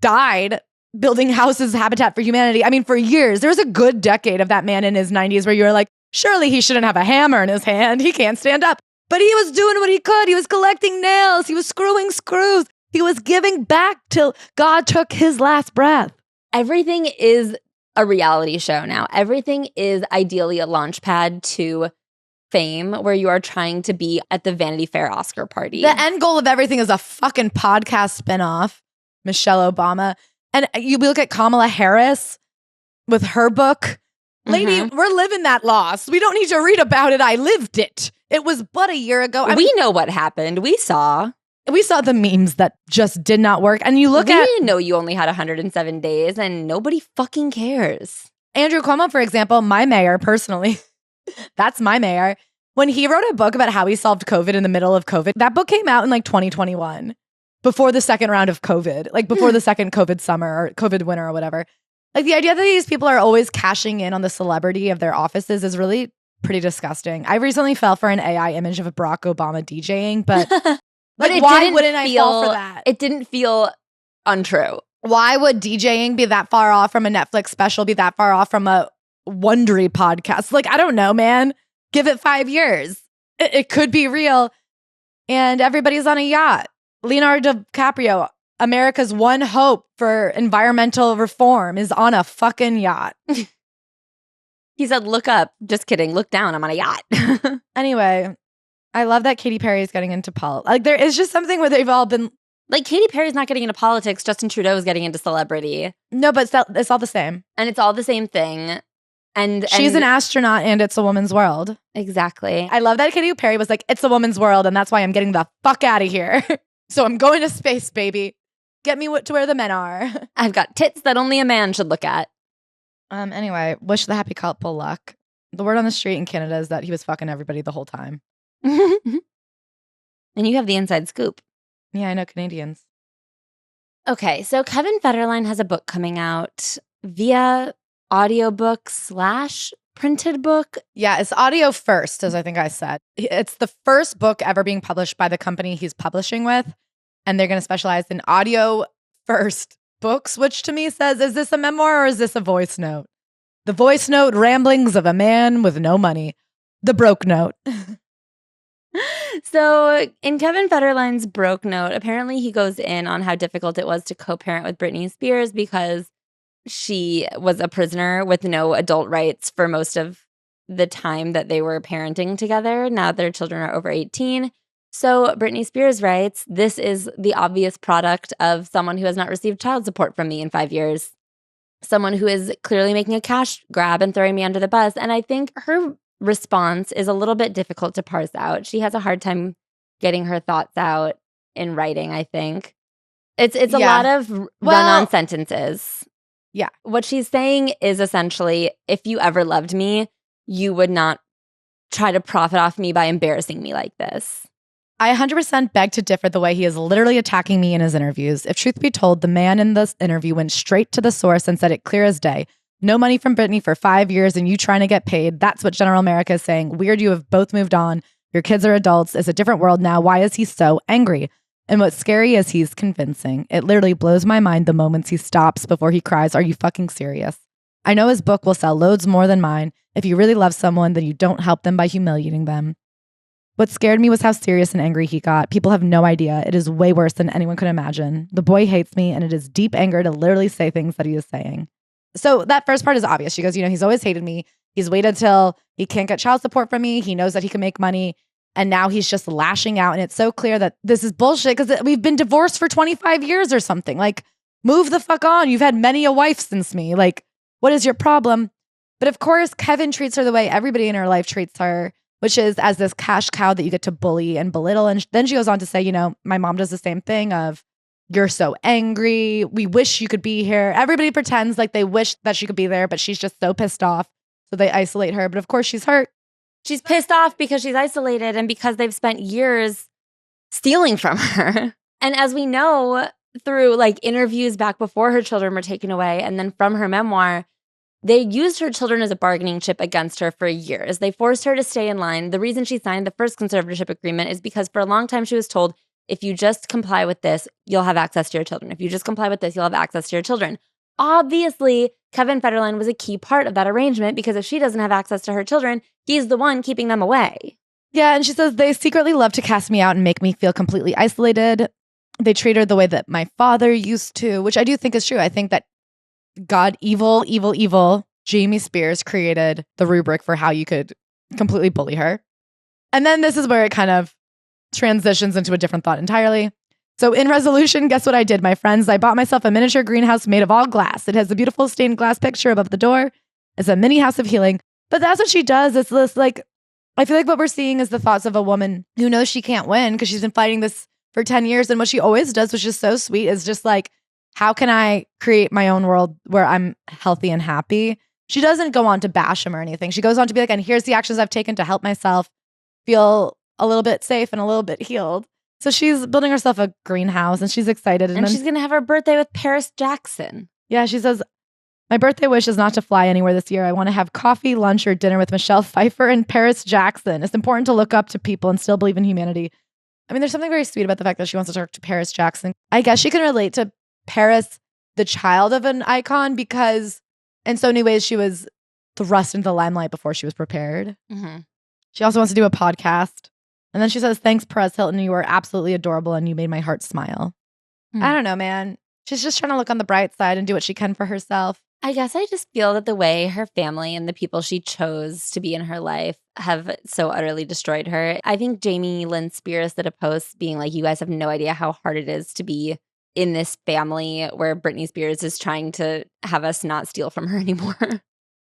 died building houses, Habitat for Humanity. I mean, for years. There was a good decade of that man in his 90s where you were like, surely he shouldn't have a hammer in his hand. He can't stand up. But he was doing what he could. He was collecting nails. He was screwing screws. He was giving back till God took his last breath. Everything is a reality show now. Everything is ideally a launch pad to fame where you are trying to be at the Vanity Fair Oscar party. The end goal of everything is a fucking podcast spinoff. Michelle Obama. And you look at Kamala Harris with her book. Lady, we're living that loss. We don't need to read about it. I lived it. It was but a year ago. We know what happened. We saw the memes that just did not work. And you look We know you only had 107 days and nobody fucking cares. Andrew Cuomo, for example, my mayor personally, that's my mayor. When he wrote a book about how he solved COVID in the middle of COVID, that book came out in like 2021, before the second round of COVID, like before the second COVID summer or COVID winter or whatever. Like the idea that these people are always cashing in on the celebrity of their offices is really pretty disgusting. I recently fell for an AI image of Barack Obama DJing, but like, why wouldn't I fall for that? It didn't feel untrue. Why would DJing be that far off from a Netflix special, be that far off from a Wondery podcast? Like, I don't know, man. Give it 5 years. It could be real. And everybody's on a yacht. Leonardo DiCaprio, America's one hope for environmental reform, is on a fucking yacht. He said, look up. Just kidding. Look down. I'm on a yacht. Anyway, I love that Katy Perry is getting into politics. Like, there is just something where they've all been... Like, Katy Perry's not getting into politics. Justin Trudeau is getting into celebrity. No, but it's all the same. And it's all the same thing. And she's an astronaut and it's a woman's world. Exactly. I love that Katy Perry was like, it's a woman's world and that's why I'm getting the fuck out of here. So I'm going to space, baby. Get me to where the men are. I've got tits that only a man should look at. Anyway, wish the happy couple luck. The word on the street in Canada is that he was fucking everybody the whole time. And you have the inside scoop. Yeah, I know Canadians. Okay, so Kevin Federline has a book coming out via audiobook / printed book. Yeah, it's audio first, as I think I said. It's the first book ever being published by the company he's publishing with. And they're going to specialize in audio first books, which to me says, is this a memoir or is this a voice note? The voice note ramblings of a man with no money. The broke note. So in Kevin Federline's broke note, apparently he goes in on how difficult it was to co-parent with Britney Spears because she was a prisoner with no adult rights for most of the time that they were parenting together. Now their children are over 18. So Britney Spears writes, this is the obvious product of someone who has not received child support from me in 5 years. Someone who is clearly making a cash grab and throwing me under the bus. And I think her response is a little bit difficult to parse out. She has a hard time getting her thoughts out in writing, I think. It's a lot of run-on sentences. Yeah. What she's saying is essentially, if you ever loved me, you would not try to profit off me by embarrassing me like this. I 100% beg to differ the way he is literally attacking me in his interviews. If truth be told, the man in this interview went straight to the source and said it clear as day. No money from Britney for 5 years and you trying to get paid. That's what General America is saying. Weird, you have both moved on. Your kids are adults. It's a different world now. Why is he so angry? And what's scary is he's convincing. It literally blows my mind the moments he stops before he cries. Are you fucking serious? I know his book will sell loads more than mine. If you really love someone, then you don't help them by humiliating them. What scared me was how serious and angry he got. People have no idea. It is way worse than anyone could imagine. The boy hates me, and it is deep anger to literally say things that he is saying. So that first part is obvious. She goes, he's always hated me. He's waited till he can't get child support from me. He knows that he can make money. And now he's just lashing out. And it's so clear that this is bullshit because we've been divorced for 25 years or something. Like, move the fuck on. You've had many a wife since me. Like, what is your problem? But of course, Kevin treats her the way everybody in her life treats her, which is as this cash cow that you get to bully and belittle. And then she goes on to say, my mom does the same thing of, you're so angry. We wish you could be here. Everybody pretends like they wish that she could be there, but she's just so pissed off. So they isolate her. But of course, she's hurt. She's pissed off because she's isolated and because they've spent years stealing from her. And as we know through interviews back before her children were taken away and then from her memoir, they used her children as a bargaining chip against her for years. They forced her to stay in line. The reason she signed the first conservatorship agreement is because for a long time she was told, if you just comply with this, you'll have access to your children. If you just comply with this, you'll have access to your children. Obviously, Kevin Federline was a key part of that arrangement because if she doesn't have access to her children, he's the one keeping them away. Yeah, and she says, they secretly love to cast me out and make me feel completely isolated. They treat her the way that my father used to, which I do think is true. I think that God, evil, Jamie Spears created the rubric for how you could completely bully her. And then this is where it kind of transitions into a different thought entirely. So in resolution, guess what I did, my friends? I bought myself a miniature greenhouse made of all glass. It has a beautiful stained glass picture above the door. It's a mini house of healing. But that's what she does. It's this I feel like what we're seeing is the thoughts of a woman who knows she can't win because she's been fighting this for 10 years. And what she always does, which is so sweet, is just how can I create my own world where I'm healthy and happy? She doesn't go on to bash him or anything. She goes on to be and here's the actions I've taken to help myself feel a little bit safe and a little bit healed. So she's building herself a greenhouse and she's excited. And she's going to have her birthday with Paris Jackson. Yeah, she says, my birthday wish is not to fly anywhere this year. I want to have coffee, lunch, or dinner with Michelle Pfeiffer and Paris Jackson. It's important to look up to people and still believe in humanity. I mean, there's something very sweet about the fact that she wants to talk to Paris Jackson. I guess she can relate to Paris, the child of an icon, because in so many ways she was thrust into the limelight before she was prepared. Mm-hmm. She also wants to do a podcast. And then she says, thanks, Perez Hilton. You were absolutely adorable and you made my heart smile. I don't know, man. She's just trying to look on the bright side and do what she can for herself. I guess I just feel that the way her family and the people she chose to be in her life have so utterly destroyed her. I think Jamie Lynn Spears did a post being you guys have no idea how hard it is to be in this family where Britney Spears is trying to have us not steal from her anymore.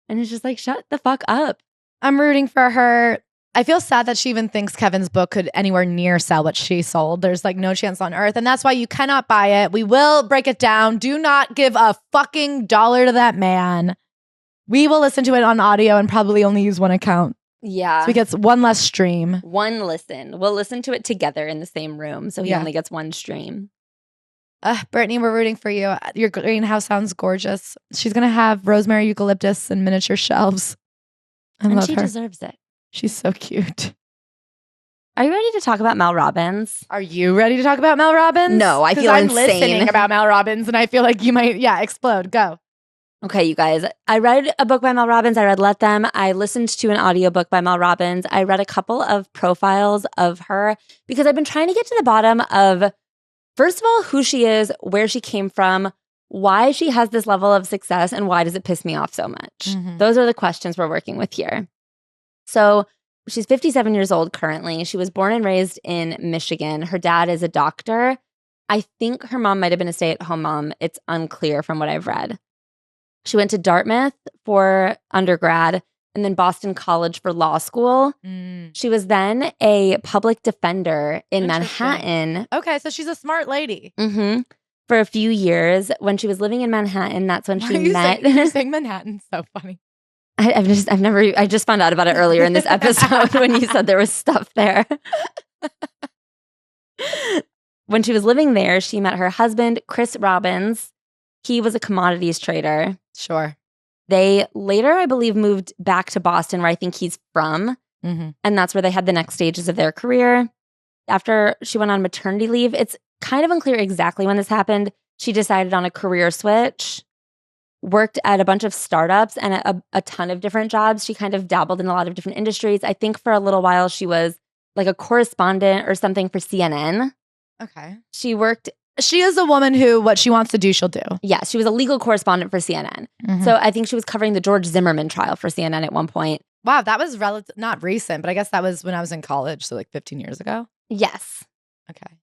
And it's just shut the fuck up. I'm rooting for her. I feel sad that she even thinks Kevin's book could anywhere near sell what she sold. There's no chance on earth. And that's why you cannot buy it. We will break it down. Do not give a fucking dollar to that man. We will listen to it on audio and probably only use one account. Yeah. So he gets one less stream. One listen. We'll listen to it together in the same room. So he only gets one stream. Brittany, we're rooting for you. Your greenhouse sounds gorgeous. She's going to have rosemary eucalyptus and miniature shelves. I love she her. Deserves it. She's so cute. Are you ready to talk about Mel Robbins? Are you ready to talk about Mel Robbins? No, I feel I'm insane. Listening about Mel Robbins, and I feel like you might, explode. Go. Okay, you guys. I read a book by Mel Robbins. I read Let Them. I listened to an audiobook by Mel Robbins. I read a couple of profiles of her because I've been trying to get to the bottom of, first of all, who she is, where she came from, why she has this level of success, and why does it piss me off so much? Mm-hmm. Those are the questions we're working with here. So she's 57 years old currently. She was born and raised in Michigan. Her dad is a doctor. I think her mom might have been a stay-at-home mom. It's unclear from what I've read. She went to Dartmouth for undergrad and then Boston College for law school. She was then a public defender in Manhattan. Okay, so she's a smart lady. Mm-hmm. For a few years. When she was living in Manhattan, that's when she met. You're saying Manhattan, so funny. I just found out about it earlier in this episode when you said there was stuff there. When she was living there, she met her husband, Chris Robbins. He was a commodities trader. Sure. They later, I believe, moved back to Boston, where I think he's from. Mm-hmm. And that's where they had the next stages of their career. After she went on maternity leave, it's kind of unclear exactly when this happened. She decided on a career switch, worked at a bunch of startups and a ton of different jobs. She kind of dabbled in a lot of different industries. I think for a little while she was like a correspondent or something for CNN. Okay. She is a woman who, what she wants to do, she'll do. Yeah, she was a legal correspondent for CNN. Mm-hmm. So I think she was covering the George Zimmerman trial for CNN at one point. Wow, that was not recent, but I guess that was when I was in college, so like 15 years ago. Yes. Okay.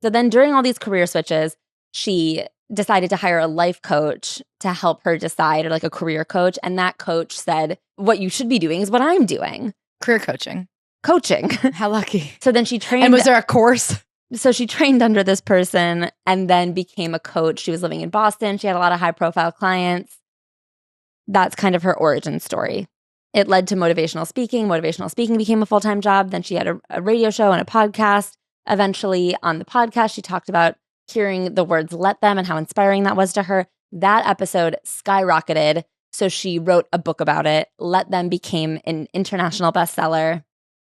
So then during all these career switches, she decided to hire a life coach to help her decide, or like a career coach. And that coach said, what you should be doing is what I'm doing. Career coaching. Coaching. How lucky. So then she trained. And was there a course? So she trained under this person and then became a coach. She was living in Boston. She had a lot of high profile clients. That's kind of her origin story. It led to motivational speaking. Motivational speaking became a full-time job. Then she had a radio show and a podcast. Eventually on the podcast, she talked about hearing the words "let them" and how inspiring that was to her. That episode skyrocketed. So she wrote a book about it. Let Them became an international bestseller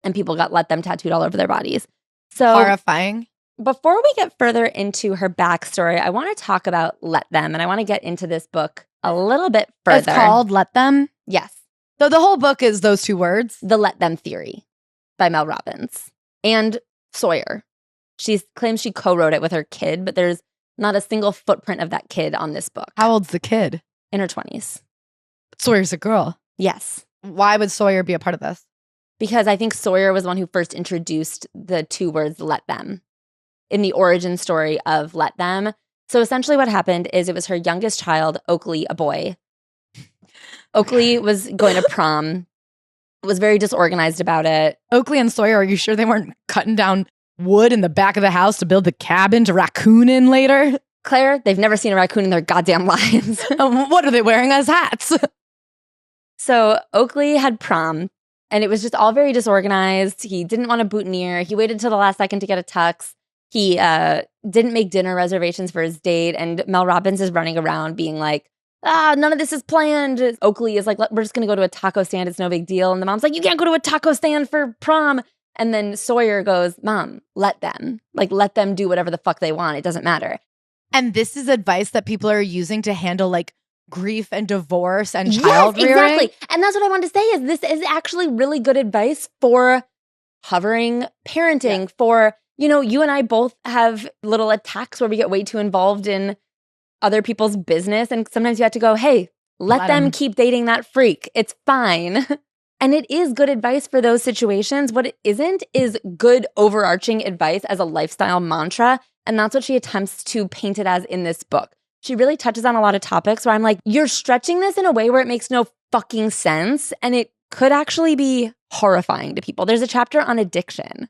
and people got "let them" tattooed all over their bodies. So horrifying. Before we get further into her backstory, I want to talk about Let Them, and I want to get into this book a little bit further. It's called Let Them? Yes. So the whole book is those two words? The Let Them Theory by Mel Robbins and Sawyer. She claims she co-wrote it with her kid, but there's not a single footprint of that kid on this book. How old's the kid? In her 20s. Sawyer's a girl? Yes. Why would Sawyer be a part of this? Because I think Sawyer was the one who first introduced the two words "let them" in the origin story of Let Them. So essentially what happened is it was her youngest child, Oakley, a boy. Oakley was going to prom, was very disorganized about it. Oakley and Sawyer, are you sure they weren't cutting down wood in the back of the house to build the cabin to raccoon in later? Claire, they've never seen a raccoon in their goddamn lives. What are they wearing as hats? So Oakley had prom. And it was just all very disorganized. He didn't want a boutonniere. He waited till the last second to get a tux. He didn't make dinner reservations for his date. And Mel Robbins is running around being like, none of this is planned. Oakley is like, we're just going to go to a taco stand. It's no big deal. And the mom's like, you can't go to a taco stand for prom. And then Sawyer goes, Mom, let them. Like, let them do whatever the fuck they want. It doesn't matter. And this is advice that people are using to handle like grief and divorce and child rearing. Exactly. And that's what I wanted to say is this is actually really good advice for hovering parenting, for, you and I both have little attacks where we get way too involved in other people's business. And sometimes you have to go, hey, let them keep dating that freak. It's fine. And it is good advice for those situations. What it isn't is good overarching advice as a lifestyle mantra. And that's what she attempts to paint it as in this book. She really touches on a lot of topics where I'm like, you're stretching this in a way where it makes no fucking sense. And it could actually be horrifying to people. There's a chapter on addiction.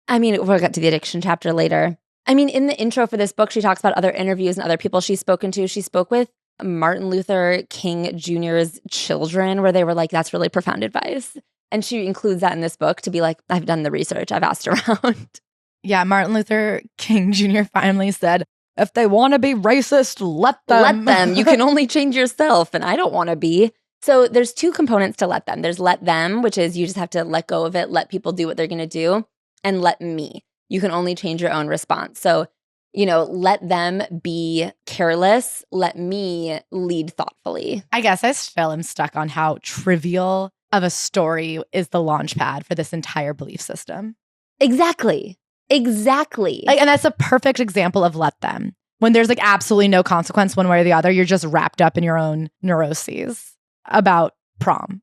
I mean, we'll get to the addiction chapter later. I mean, in the intro for this book, she talks about other interviews and other people she's spoken to. She spoke with Martin Luther King Jr.'s children, where they were like, that's really profound advice. And she includes that in this book to be like, I've done the research. I've asked around. Yeah, Martin Luther King Jr. finally said, if they want to be racist, let them. Let them. You can only change yourself, and I don't want to be. So there's two components to let them. There's let them, which is you just have to let go of it, let people do what they're going to do, and let me. You can only change your own response. So, let them be careless. Let me lead thoughtfully. I guess I still am stuck on how trivial of a story is the launch pad for this entire belief system. Exactly. And that's a perfect example of let them. When there's like absolutely no consequence one way or the other, you're just wrapped up in your own neuroses about prom.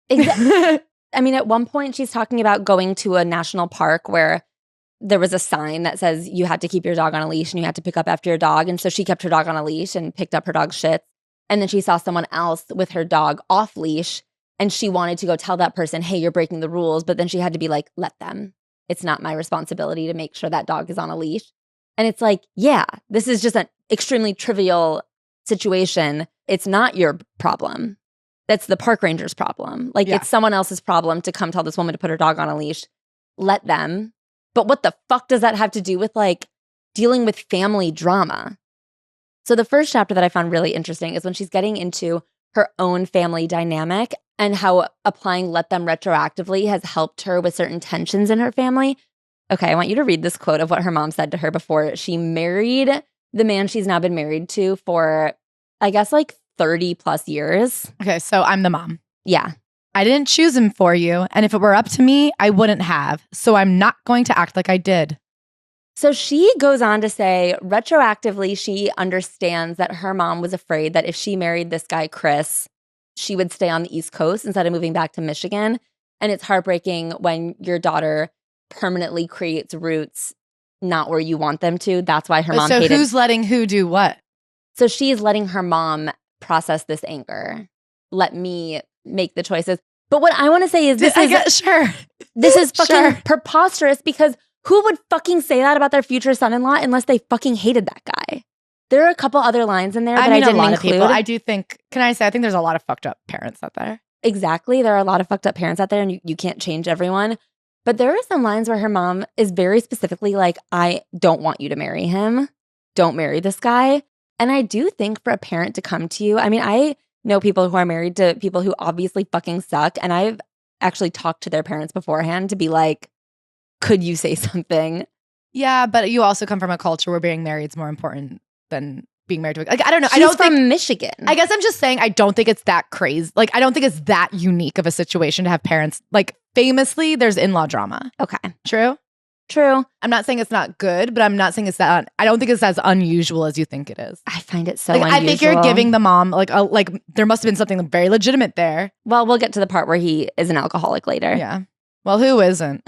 Exactly. I mean, at one point she's talking about going to a national park where there was a sign that says you had to keep your dog on a leash and you had to pick up after your dog. And so she kept her dog on a leash and picked up her dog's shit. And then she saw someone else with her dog off leash and she wanted to go tell that person, hey, you're breaking the rules. But then she had to be like, let them. It's not my responsibility to make sure that dog is on a leash. And it's like, yeah, this is just an extremely trivial situation. It's not your problem. That's the park ranger's problem. It's someone else's problem to come tell this woman to put her dog on a leash. Let them. But what the fuck does that have to do with dealing with family drama? So the first chapter that I found really interesting is when she's getting into her own family dynamic and how applying let them retroactively has helped her with certain tensions in her family. Okay, I want you to read this quote of what her mom said to her before she married the man she's now been married to for, I guess, like 30 plus years. Okay, so I'm the mom. Yeah. I didn't choose him for you, and if it were up to me, I wouldn't have. So I'm not going to act like I did. So she goes on to say, retroactively, she understands that her mom was afraid that if she married this guy, Chris, she would stay on the East Coast instead of moving back to Michigan. And it's heartbreaking when your daughter permanently creates roots not where you want them to. That's why her mom hated. So who's letting who do what? So she's letting her mom process this anger. Let me make the choices. But what I want to say is this is fucking preposterous, because who would fucking say that about their future son-in-law unless they fucking hated that guy? There are a couple other lines in there that I didn't include. Of people. I do think, I think there's a lot of fucked up parents out there. Exactly. There are a lot of fucked up parents out there, and you can't change everyone. But there are some lines where her mom is very specifically like, I don't want you to marry him. Don't marry this guy. And I do think for a parent to come to you, I mean, I know people who are married to people who obviously fucking suck. And I've actually talked to their parents beforehand to be like, could you say something? Yeah, but you also come from a culture where being married is more important than being married to a, like, I don't know. She's from Michigan. I guess I'm just saying I don't think it's that crazy. Like, I don't think it's that unique of a situation to have parents. Like, famously, there's in-law drama. Okay. True? True. I'm not saying it's not good, but I'm not saying it's that. I don't think it's as unusual as you think it is. I find it so unusual. I think you're giving the mom like there must have been something very legitimate there. Well, we'll get to the part where he is an alcoholic later. Yeah. Well, who isn't?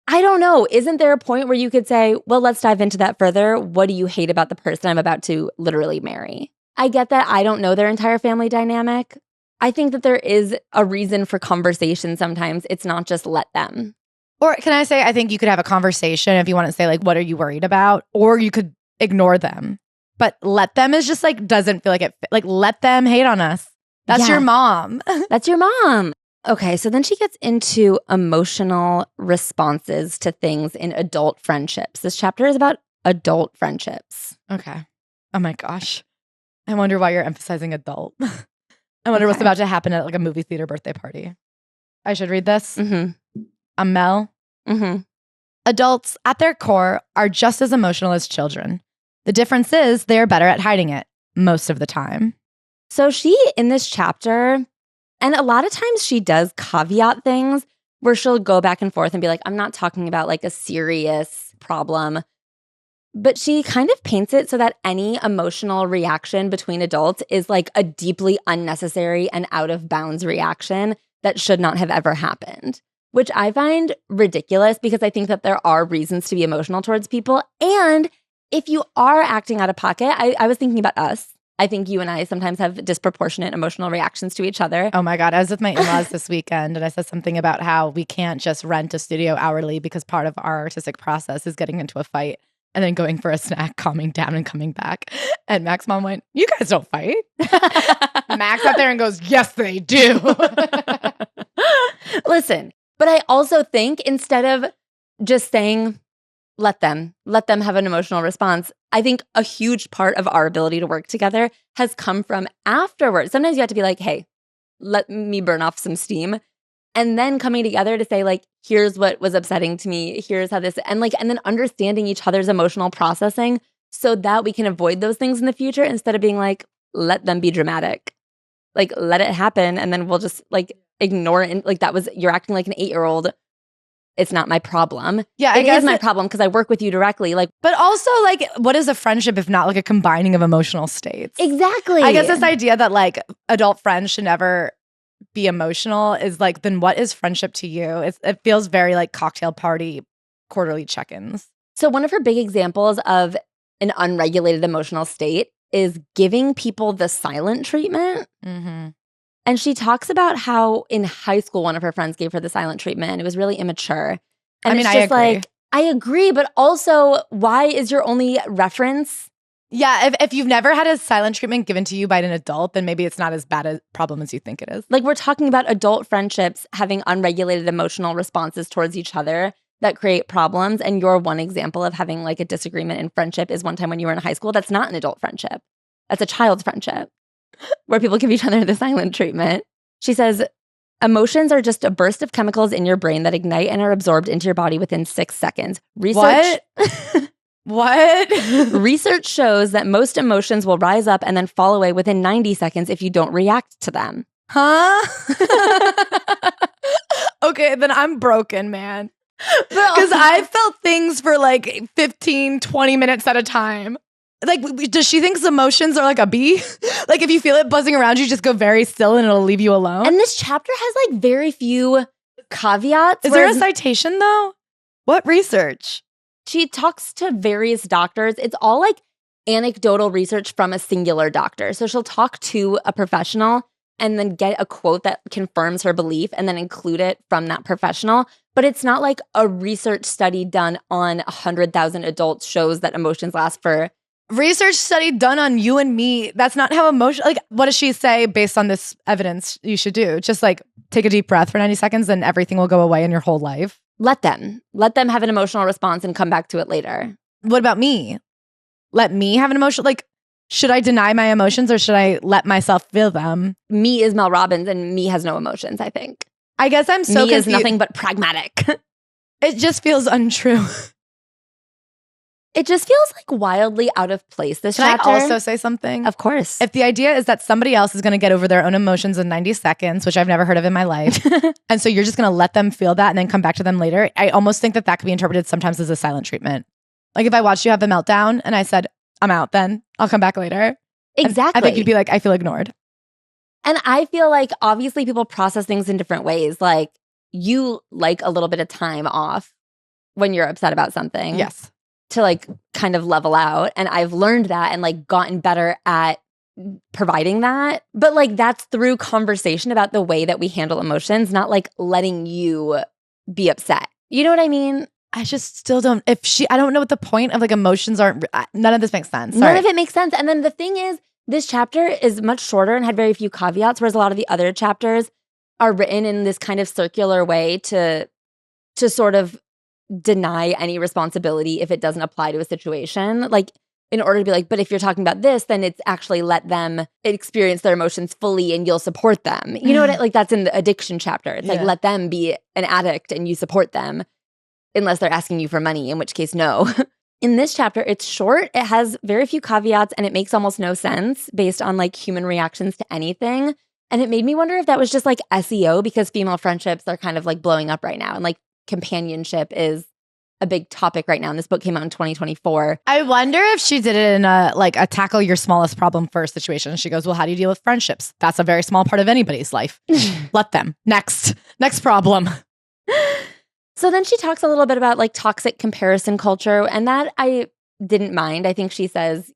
I don't know. Isn't there a point where you could say, well, let's dive into that further. What do you hate about the person I'm about to literally marry? I get that I don't know their entire family dynamic. I think that there is a reason for conversation sometimes. It's not just let them. Or can I say, I think you could have a conversation if you want to say, like, what are you worried about? Or you could ignore them. But let them is just like, doesn't feel like it. Like, let them hate on us. That's your mom. That's your mom. Okay, so then she gets into emotional responses to things in adult friendships. This chapter is about adult friendships. Okay. Oh my gosh. I wonder why you're emphasizing adult. I wonder what's about to happen at like a movie theater birthday party. I should read this. Mm-hmm. I'm Mel. Mm-hmm. Adults, at their core, are just as emotional as children. The difference is they are better at hiding it most of the time. So she, in this chapter, and a lot of times she does caveat things where she'll go back and forth and be like, I'm not talking about like a serious problem. But she kind of paints it so that any emotional reaction between adults is like a deeply unnecessary and out of bounds reaction that should not have ever happened, which I find ridiculous because I think that there are reasons to be emotional towards people. And if you are acting out of pocket, I was thinking about us. I think you and I sometimes have disproportionate emotional reactions to each other. Oh my God. I was with my in-laws this weekend and I said something about how we can't just rent a studio hourly because part of our artistic process is getting into a fight and then going for a snack, calming down and coming back. And Mac's mom went, you guys don't fight. Mac sat there and goes, yes, they do. Listen, but I also think instead of just saying, let them have an emotional response, I think a huge part of our ability to work together has come from afterwards. Sometimes you have to be like, hey, let me burn off some steam. And then coming together to say, like, here's what was upsetting to me. Here's how this, and then understanding each other's emotional processing so that we can avoid those things in the future instead of being like, let them be dramatic. Like, let it happen. And then we'll just like ignore it. And, like, you're acting like an 8-year-old. It's not my problem. Yeah, it is my problem because I work with you directly. Like, but also, like, what is a friendship if not like a combining of emotional states? Exactly. I guess this idea that like adult friends should never be emotional is like, then what is friendship to you? It feels very like cocktail party quarterly check-ins. So one of her big examples of an unregulated emotional state is giving people the silent treatment. Mm-hmm. And she talks about how in high school, one of her friends gave her the silent treatment and it was really immature. And I mean, it's just like, I agree, but also why is your only reference? Yeah, if you've never had a silent treatment given to you by an adult, then maybe it's not as bad a problem as you think it is. Like, we're talking about adult friendships having unregulated emotional responses towards each other that create problems. And your one example of having like a disagreement in friendship is one time when you were in high school. That's not an adult friendship. That's a child's friendship. where people give each other the silent treatment. She says, emotions are just a burst of chemicals in your brain that ignite and are absorbed into your body within 6 seconds. What? Research shows that most emotions will rise up and then fall away within 90 seconds if you don't react to them. Huh? Okay, then I'm broken, man. Because I felt things for like 15, 20 minutes at a time. Like, does she think emotions are like a bee? Like, if you feel it buzzing around you, just go very still and it'll leave you alone? And this chapter has like very few caveats. Is there a citation though? What research? She talks to various doctors. It's all like anecdotal research from a singular doctor. So she'll talk to a professional and then get a quote that confirms her belief and then include it from that professional. But it's not like a research study done on 100,000 adults shows that emotions last for... Research study done on you and me. That's not how emotion... Like, what does she say based on this evidence you should do? Just like take a deep breath for 90 seconds and everything will go away in your whole life? Let them have an emotional response and come back to it later. What about me? Let me have an emotion? Like, should I deny my emotions or should I let myself feel them? Me is Mel Robbins and me has no emotions, I think. I guess I'm so Me is nothing but pragmatic. It just feels untrue. It just feels like wildly out of place, this chapter. Can I also say something? Of course. If the idea is that somebody else is going to get over their own emotions in 90 seconds, which I've never heard of in my life, and so you're just going to let them feel that and then come back to them later, I almost think that could be interpreted sometimes as a silent treatment. Like if I watched you have the meltdown and I said, I'm out then, I'll come back later. Exactly. I think you'd be like, I feel ignored. And I feel like obviously people process things in different ways. Like you like a little bit of time off when you're upset about something. Yes. To like kind of level out. And I've learned that and like gotten better at providing that. But like that's through conversation about the way that we handle emotions, not like letting you be upset. You know what I mean? I just still don't. I don't know what the point of like emotions aren't. None of this makes sense. Sorry. None of it makes sense. And then the thing is, this chapter is much shorter and had very few caveats, whereas a lot of the other chapters are written in this kind of circular way to sort of deny any responsibility if it doesn't apply to a situation. Like in order to be like, but if you're talking about this, then it's actually let them experience their emotions fully and you'll support them. You know what? Like that's in the addiction chapter. It's like, let them be an addict and you support them unless they're asking you for money, in which case, no. In this chapter, it's short. It has very few caveats and it makes almost no sense based on like human reactions to anything. And it made me wonder if that was just like SEO because female friendships are kind of like blowing up right now. And like companionship is a big topic right now. And this book came out in 2024. I wonder if she did it in a tackle your smallest problem first situation. She goes, well, how do you deal with friendships? That's a very small part of anybody's life. Let them. Next problem. So then she talks a little bit about like toxic comparison culture. And that I didn't mind. I think she says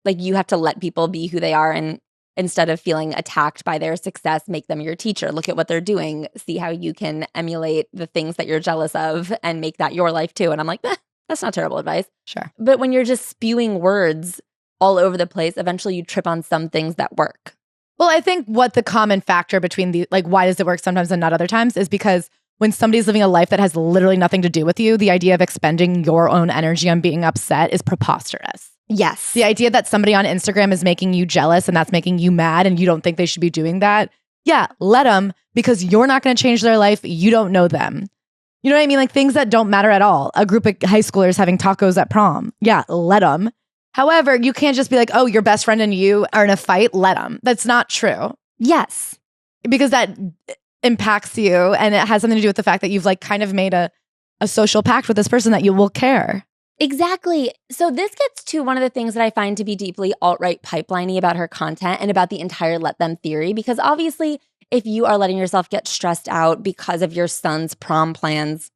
like you have to let people be who they are and instead of feeling attacked by their success, make them your teacher. Look at what they're doing. See how you can emulate the things that you're jealous of and make that your life too. And I'm like, that's not terrible advice. Sure. But when you're just spewing words all over the place, eventually you trip on some things that work. Well, I think what the common factor between the, like, why does it work sometimes and not other times is because when somebody's living a life that has literally nothing to do with you, the idea of expending your own energy on being upset is preposterous. Yes. The idea that somebody on Instagram is making you jealous and that's making you mad and you don't think they should be doing that. Yeah, let them because you're not going to change their life. You don't know them. You know what I mean? Like things that don't matter at all. A group of high schoolers having tacos at prom. Yeah, let them. However, you can't just be like, oh, your best friend and you are in a fight. Let them. That's not true. Yes. Because that impacts you and it has something to do with the fact that you've like kind of made a social pact with this person that you will care. Exactly. So this gets to one of the things that I find to be deeply alt-right pipeline-y about her content and about the entire let them theory. Because obviously, if you are letting yourself get stressed out because of your son's prom plans,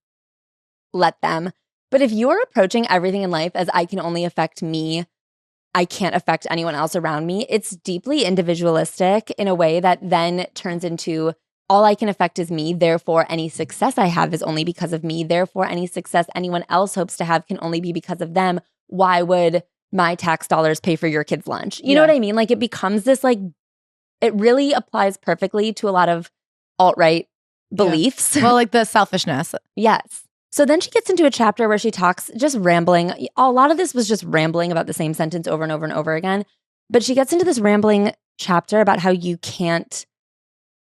let them. But if you're approaching everything in life as I can only affect me, I can't affect anyone else around me, it's deeply individualistic in a way that then turns into all I can affect is me, therefore any success I have is only because of me, therefore any success anyone else hopes to have can only be because of them. Why would my tax dollars pay for your kid's lunch? You know what I mean? Like it becomes this like, it really applies perfectly to a lot of alt-right beliefs. Well, like the selfishness. Yes. So then she gets into a chapter where she talks, just rambling. A lot of this was just rambling about the same sentence over and over and over again. But she gets into this rambling chapter about how you can't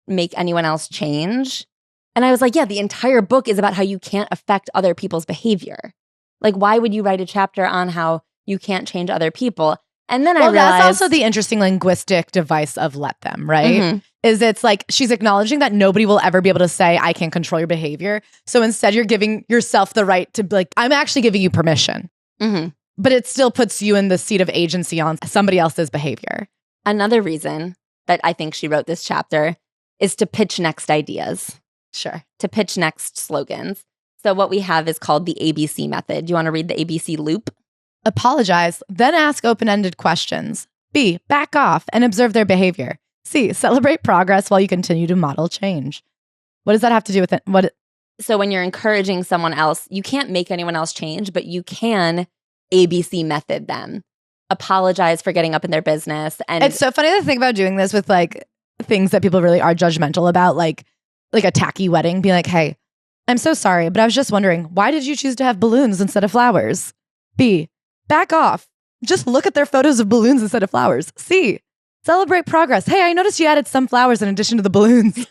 make anyone else change. And I was like, yeah, the entire book is about how you can't affect other people's behavior. Like, why would you write a chapter on how you can't change other people? And then I realized— that's also the interesting linguistic device of let them, right? Is it's like she's acknowledging that nobody will ever be able to say, I can't control your behavior. So instead, you're giving yourself the right to be like, I'm actually giving you permission. But it still puts you in the seat of agency on somebody else's behavior. Another reason that I think she wrote this chapter is to pitch next ideas. Sure. To pitch next slogans. So what we have is called the ABC method. Do you want to read the ABC loop? Apologize, then ask open-ended questions. B, back off and observe their behavior. C, celebrate progress while you continue to model change. What does that have to do with it? So when you're encouraging someone else, you can't make anyone else change, but you can ABC method them. Apologize for getting up in their business. And it's so funny to think about doing this with like things that people really are judgmental about, like a tacky wedding, being like, hey, I'm so sorry, but I was just wondering, why did you choose to have balloons instead of flowers? B, back off. Just look at their photos of balloons instead of flowers. C, celebrate progress. Hey, I noticed you added some flowers in addition to the balloons.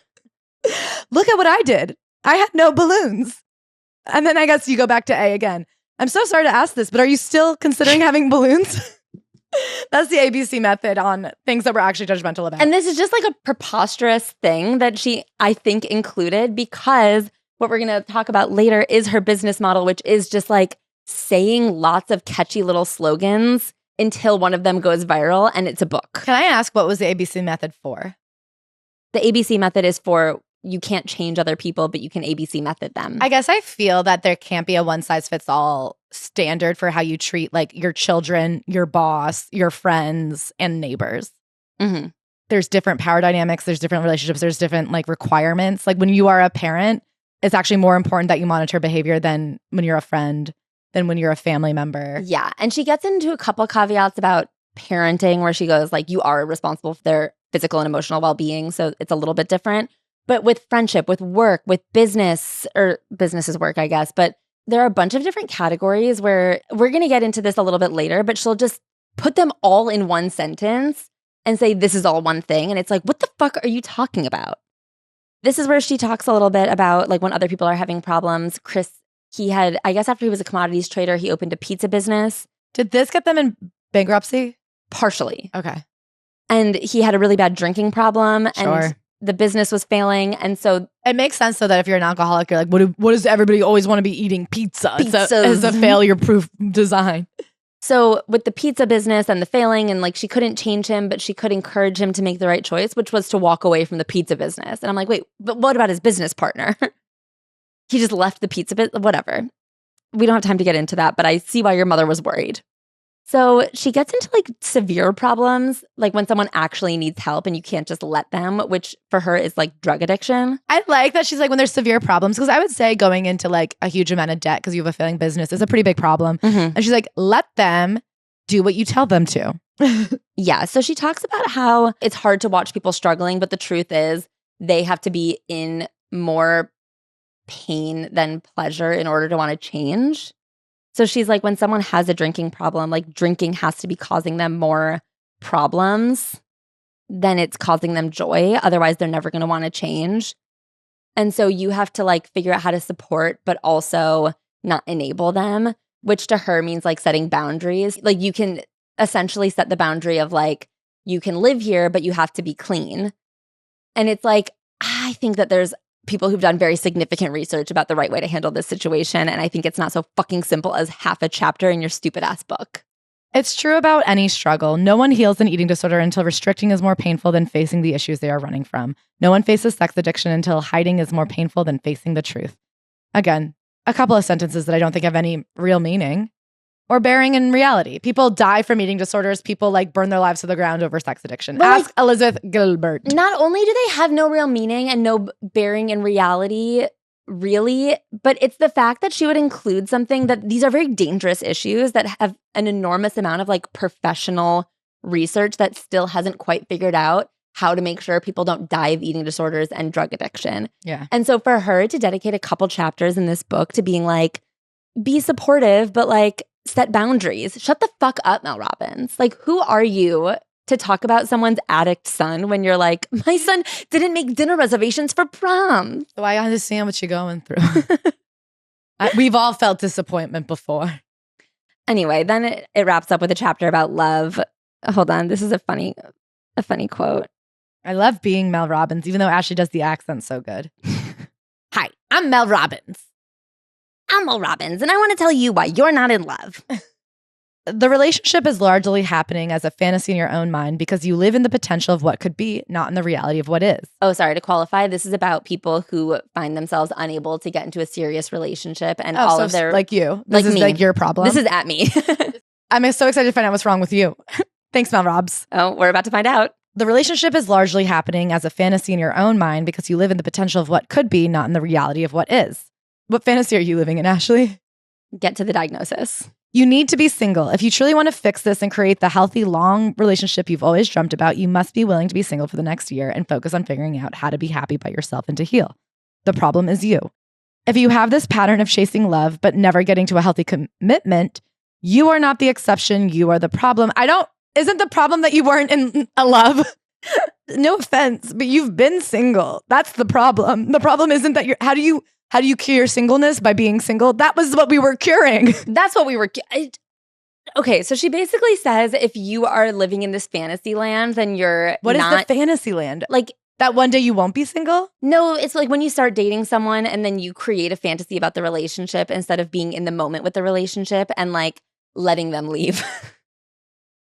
Look at what I did. I had no balloons. And then I guess you go back to A again. I'm so sorry to ask this, but are you still considering having balloons? That's the ABC method on things that we're actually judgmental about. And this is just like a preposterous thing that she, I think, included because what we're going to talk about later is her business model, which is just like saying lots of catchy little slogans until one of them goes viral and it's a book. Can I ask, what was the ABC method for? The ABC method is for you can't change other people, but you can ABC method them. I guess I feel that there can't be a one-size-fits-all standard for how you treat like your children, your boss, your friends, and neighbors. There's different power dynamics. There's different relationships. There's different like requirements. Like when you are a parent, it's actually more important that you monitor behavior than when you're a friend, than when you're a family member. Yeah. And she gets into a couple caveats about parenting where she goes like, you are responsible for their physical and emotional well-being. So it's a little bit different. But with friendship, with work, with business, or business is work, I guess. But there are a bunch of different categories where we're going to get into this a little bit later, but she'll just put them all in one sentence and say, this is all one thing. And it's like, what the fuck are you talking about? This is where she talks a little bit about like when other people are having problems. Chris, he had, I guess after he was a commodities trader, he opened a pizza business. Did this get them in bankruptcy? Partially. Okay. And he had a really bad drinking problem. Sure. And the business was failing. And so it makes sense though that if you're an alcoholic, you're like, what does everybody always want to be eating? Pizza. It's a failure-proof design. So with the pizza business and the failing, and like she couldn't change him, but she could encourage him to make the right choice, which was to walk away from the pizza business. And I'm like, wait, but what about his business partner? He just left the pizza business, whatever. We don't have time to get into that, but I see why your mother was worried. So she gets into like severe problems, like when someone actually needs help and you can't just let them, which for her is like drug addiction. I like that she's like when there's severe problems, because I would say going into like a huge amount of debt because you have a failing business is a pretty big problem. And she's like, let them do what you tell them to. Yeah. So she talks about how it's hard to watch people struggling, but the truth is they have to be in more pain than pleasure in order to want to change. So she's like, when someone has a drinking problem, like drinking has to be causing them more problems than it's causing them joy. Otherwise, they're never going to want to change. And so you have to like figure out how to support, but also not enable them, which to her means like setting boundaries. Like you can essentially set the boundary of like, you can live here, but you have to be clean. And it's like, I think that there's people who've done very significant research about the right way to handle this situation. And I think it's not so fucking simple as half a chapter in your stupid ass book. It's true about any struggle. No one heals an eating disorder until restricting is more painful than facing the issues they are running from. No one faces sex addiction until hiding is more painful than facing the truth. Again, a couple of sentences that I don't think have any real meaning or bearing in reality. People die from eating disorders. People like burn their lives to the ground over sex addiction. But ask Elizabeth Gilbert. Not only do they have no real meaning and no bearing in reality, really, but it's the fact that she would include something that these are very dangerous issues that have an enormous amount of like professional research that still hasn't quite figured out how to make sure people don't die of eating disorders and drug addiction. Yeah. And so for her to dedicate a couple chapters in this book to being like, be supportive, but like, set boundaries. Shut the fuck up, Mel Robbins. Like, who are you to talk about someone's addict son when you're like, my son didn't make dinner reservations for prom. So I understand what you're going through. We've all felt disappointment before. Anyway, then it wraps up with a chapter about love. Hold on. This is a funny quote. I love being Mel Robbins, even though Ashley does the accent so good. Hi, I'm Mel Robbins. I'm Mel Robbins, and I want to tell you why you're not in love. The relationship is largely happening as a fantasy in your own mind because you live in the potential of what could be, not in the reality of what is. Oh, sorry, to qualify, this is about people who find themselves unable to get into a serious relationship and all of their... Like you. This is me. like your problem. This is at me. I'm so excited to find out what's wrong with you. Thanks, Mel Robs. Oh, we're about to find out. The relationship is largely happening as a fantasy in your own mind because you live in the potential of what could be, not in the reality of what is. What fantasy are you living in, Ashley? Get to the diagnosis. You need to be single. If you truly want to fix this and create the healthy, long relationship you've always dreamt about, you must be willing to be single for the next year and focus on figuring out how to be happy by yourself and to heal. The problem is you. If you have this pattern of chasing love but never getting to a healthy commitment, you are not the exception. You are the problem. Isn't the problem that you weren't in a love? No offense, but you've been single. That's the problem. The problem isn't that how do you cure your singleness by being single? That was what we were curing. That's what we were... Okay, so she basically says if you are living in this fantasy land, then you're What is the fantasy land? Like... That one day you won't be single? No, it's like when you start dating someone and then you create a fantasy about the relationship instead of being in the moment with the relationship and like letting them leave.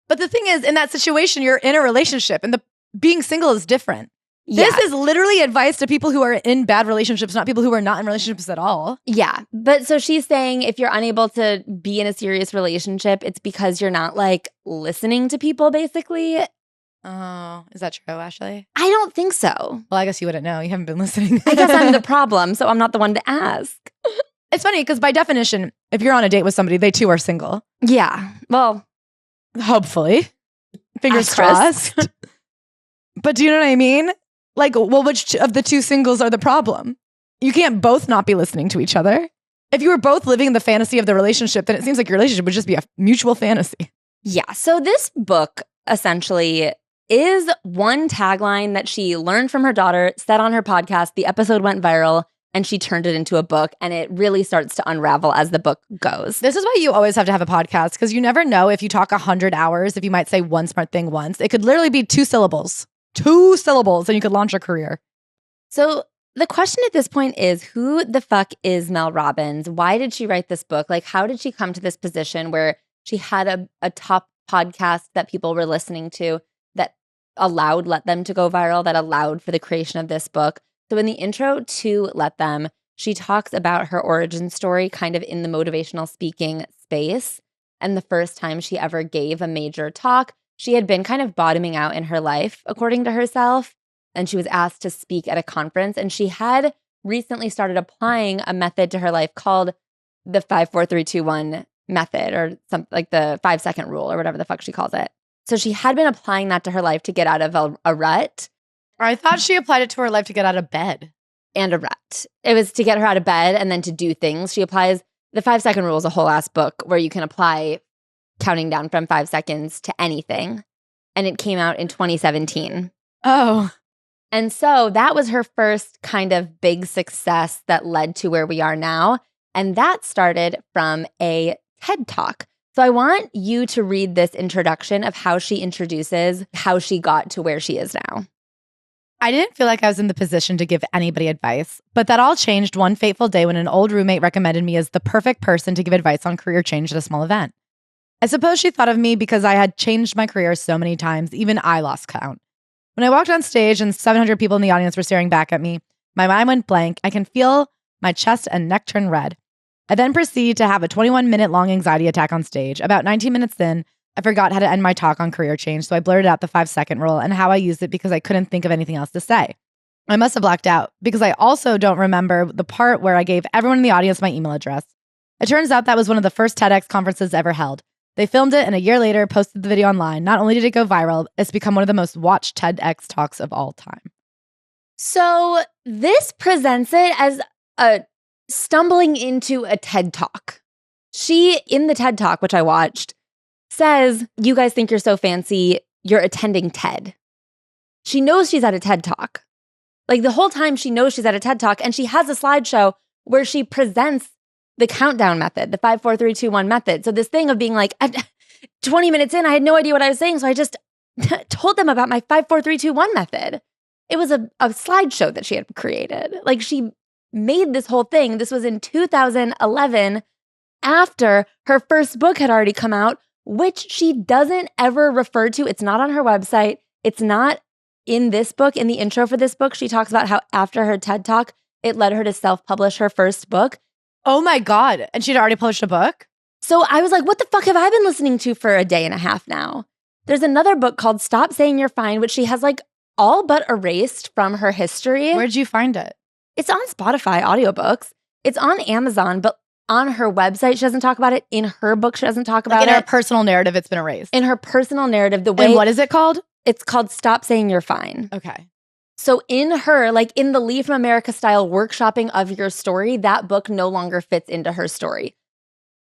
But the thing is, in that situation, you're in a relationship and being single is different. Yeah. This is literally advice to people who are in bad relationships, not people who are not in relationships at all. Yeah. But so she's saying if you're unable to be in a serious relationship, it's because you're not like listening to people, basically. Oh, is that true, Ashley? I don't think so. Well, I guess you wouldn't know. You haven't been listening. I guess I'm the problem, so I'm not the one to ask. It's funny because by definition, if you're on a date with somebody, they too are single. Yeah. Well, hopefully. Fingers crossed. But do you know what I mean? Like, well, which of the two singles are the problem? You can't both not be listening to each other. If you were both living in the fantasy of the relationship, then it seems like your relationship would just be a mutual fantasy. Yeah. So this book essentially is one tagline that she learned from her daughter, said on her podcast. The episode went viral and she turned it into a book, and it really starts to unravel as the book goes. This is why you always have to have a podcast, because you never know if you talk 100 hours, if you might say one smart thing once. It could literally be 2 syllables. 2 syllables, and you could launch a career. So the question at this point is, who the fuck is Mel Robbins? Why did she write this book? Like, how did she come to this position where she had a top podcast that people were listening to that let them to go viral, that allowed for the creation of this book? So in the intro to Let Them, she talks about her origin story kind of in the motivational speaking space. And the first time she ever gave a major talk, she had been kind of bottoming out in her life, according to herself. And she was asked to speak at a conference. And she had recently started applying a method to her life called the 5, 4, 3, 2, 1 method, or something like the 5-second rule, or whatever the fuck she calls it. So she had been applying that to her life to get out of a rut. I thought she applied it to her life to get out of bed. And a rut. It was to get her out of bed and then to do things. She applies the 5-second rule is a whole ass book where you can apply counting down from 5 seconds to anything. And it came out in 2017. Oh. And so that was her first kind of big success that led to where we are now. And that started from a TED Talk. So I want you to read this introduction of how she introduces how she got to where she is now. I didn't feel like I was in the position to give anybody advice, but that all changed one fateful day when an old roommate recommended me as the perfect person to give advice on career change at a small event. I suppose she thought of me because I had changed my career so many times, even I lost count. When I walked on stage and 700 people in the audience were staring back at me, my mind went blank. I can feel my chest and neck turn red. I then proceeded to have a 21-minute long anxiety attack on stage. About 19 minutes in, I forgot how to end my talk on career change, so I blurted out the 5-second rule and how I used it because I couldn't think of anything else to say. I must have blacked out because I also don't remember the part where I gave everyone in the audience my email address. It turns out that was one of the first TEDx conferences ever held. They filmed it and a year later posted the video online. Not only did it go viral, it's become one of the most watched TEDx talks of all time. So this presents it as a stumbling into a TED Talk. She, in the TED Talk, which I watched, says, you guys think you're so fancy. you're attending TED. She knows she's at a TED Talk. Like the whole time she knows she's at a TED Talk, and she has a slideshow where she presents the countdown method, the 5, 4, 3, 2, 1 method. So this thing of being like, 20 minutes in, I had no idea what I was saying. So I just told them about my 5, 4, 3, 2, 1 method. It was a slideshow that she had created. Like she made this whole thing. This was in 2011 after her first book had already come out, which she doesn't ever refer to. It's not on her website. It's not in this book. In the intro for this book, she talks about how after her TED Talk, it led her to self-publish her first book. Oh my God. And she'd already published a book? So I was like, what the fuck have I been listening to for a day and a half now? There's another book called Stop Saying You're Fine, which she has like all but erased from her history. Where'd you find it? It's on Spotify audiobooks. It's on Amazon, but on her website, she doesn't talk about it. In her book, she doesn't talk about it. In her personal narrative, it's been erased. In her personal narrative, the way— And what is it called? It's called Stop Saying You're Fine. Okay. So in her, like in the Lee from America style workshopping of your story, that book no longer fits into her story.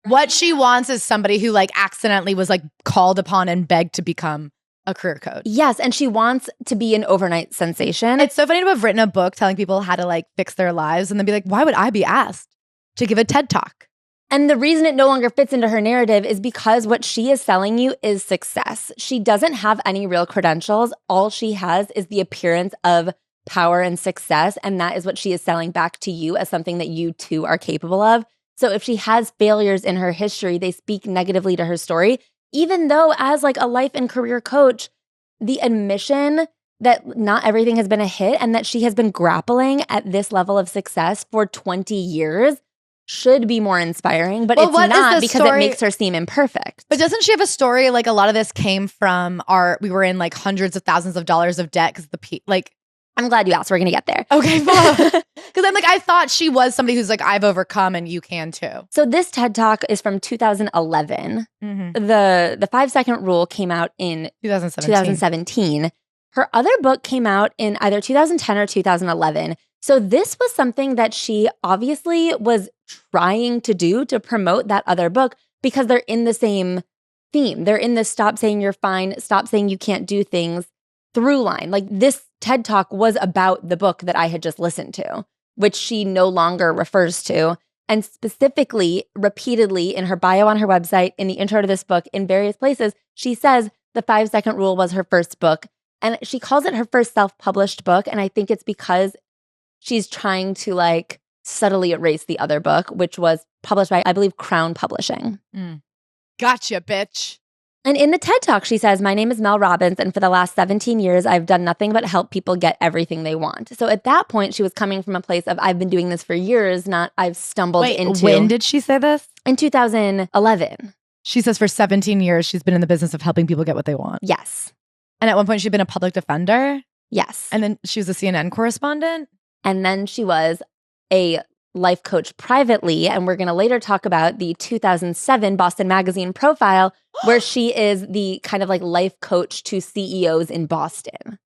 What she wants is somebody who like accidentally was like called upon and begged to become a career coach. Yes, and she wants to be an overnight sensation. It's so funny to have written a book telling people how to like fix their lives and then be like, why would I be asked to give a TED Talk? And the reason it no longer fits into her narrative is because what she is selling you is success. She doesn't have any real credentials. All she has is the appearance of power and success. And that is what she is selling back to you as something that you too are capable of. So if she has failures in her history, they speak negatively to her story, even though as like a life and career coach, the admission that not everything has been a hit and that she has been grappling at this level of success for 20 years should be more inspiring, but it's not because it makes her seem imperfect. But doesn't she have a story like a lot of this came from we were in like hundreds of thousands of dollars of debt because I'm glad you asked. We're going to get there. Okay, because I'm like, I thought she was somebody who's like, I've overcome and you can too. So this TED Talk is from 2011. Mm-hmm. The 5-second rule came out in 2017. Her other book came out in either 2010 or 2011. So this was something that she obviously was trying to do to promote that other book because they're in the same theme. They're in the stop saying you're fine, stop saying you can't do things through line. Like this TED Talk was about the book that I had just listened to, which she no longer refers to. And specifically, repeatedly in her bio on her website, in the intro to this book, in various places, she says the 5-second rule was her first book. And she calls it her first self-published book. And I think it's because she's trying to like subtly erase the other book, which was published by, I believe, Crown Publishing. Gotcha, bitch. And in the TED Talk, she says, my name is Mel Robbins, and for the last 17 years, I've done nothing but help people get everything they want. So at that point, she was coming from a place of, I've been doing this for years, not I've stumbled into. When did she say this? In 2011. She says for 17 years, she's been in the business of helping people get what they want. Yes. And at one point, she'd been a public defender. Yes. And then she was a CNN correspondent. And then she was a life coach privately. And we're going to later talk about the 2007 Boston Magazine profile where she is the kind of like life coach to CEOs in Boston.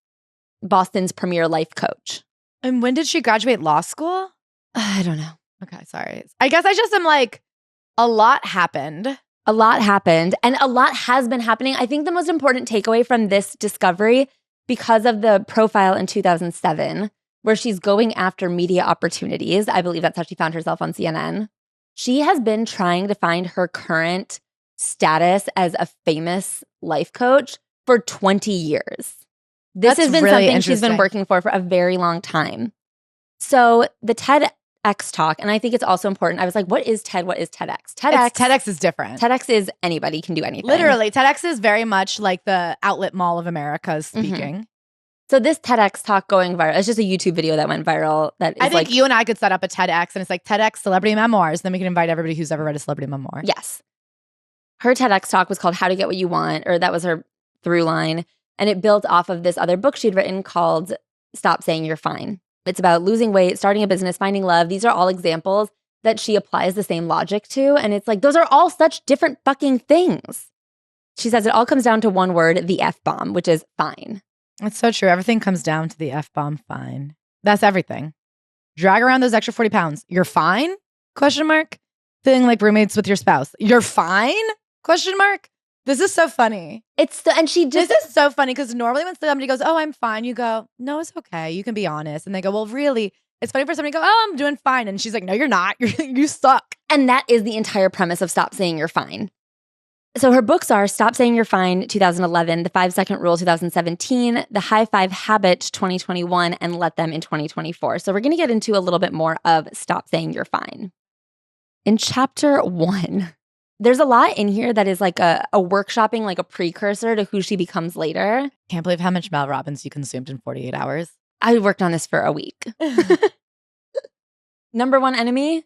Boston's premier life coach. And when did she graduate law school? I don't know. Okay, sorry. I guess I just am like, a lot happened. A lot happened. And a lot has been happening. I think the most important takeaway from this discovery, because of the profile in 2007, where she's going after media opportunities. I believe that's how she found herself on CNN. She has been trying to find her current status as a famous life coach for 20 years. This has been really something she's been working for a very long time. So the TEDx talk, and I think it's also important. I was like, what is TED? What is TEDx? TEDx is different. TEDx is anybody can do anything. Literally, TEDx is very much like the outlet mall of America is speaking. Mm-hmm. So this TEDx talk going viral, it's just a YouTube video that went viral. I think you and I could set up a TEDx and it's like TEDx celebrity memoirs. Then we can invite everybody who's ever read a celebrity memoir. Yes. Her TEDx talk was called How to Get What You Want, or that was her through line. And it built off of this other book she'd written called Stop Saying You're Fine. It's about losing weight, starting a business, finding love. These are all examples that she applies the same logic to. And it's like, those are all such different fucking things. She says it all comes down to one word, the F-bomb, which is fine. It's so true. Everything comes down to the F-bomb, fine. That's everything. Drag around those extra 40 pounds. You're fine? Question mark. Feeling like roommates with your spouse. You're fine? Question mark. This is so funny. And she just This is so funny because normally when somebody goes, oh, I'm fine, you go, no, it's okay. You can be honest. And they go, well, really? It's funny for somebody to go, oh, I'm doing fine. And she's like, no, you're not. You suck. And that is the entire premise of Stop Saying You're Fine. So her books are Stop Saying You're Fine, 2011, The 5-Second Rule, 2017, The High Five Habit, 2021, and Let Them in 2024. So we're going to get into a little bit more of Stop Saying You're Fine. In chapter 1, there's a lot in here that is like a workshopping, like a precursor to who she becomes later. Can't believe how much Mel Robbins you consumed in 48 hours. I worked on this for a week. Number one enemy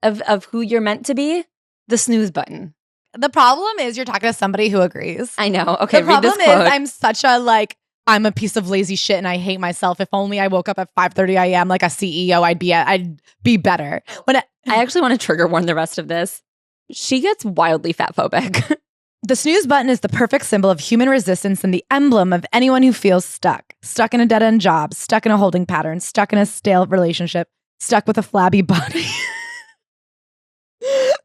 of who you're meant to be, the snooze button. The problem is you're talking to somebody who agrees. I know. Okay, the read this problem quote. is I'm such a I'm a piece of lazy shit and I hate myself. If only I woke up at 5:30 a.m. like a CEO, I'd be better. I actually want to trigger warn the rest of this. She gets wildly fat phobic. The snooze button is the perfect symbol of human resistance and the emblem of anyone who feels stuck. Stuck in a dead-end job, stuck in a holding pattern, stuck in a stale relationship, stuck with a flabby body.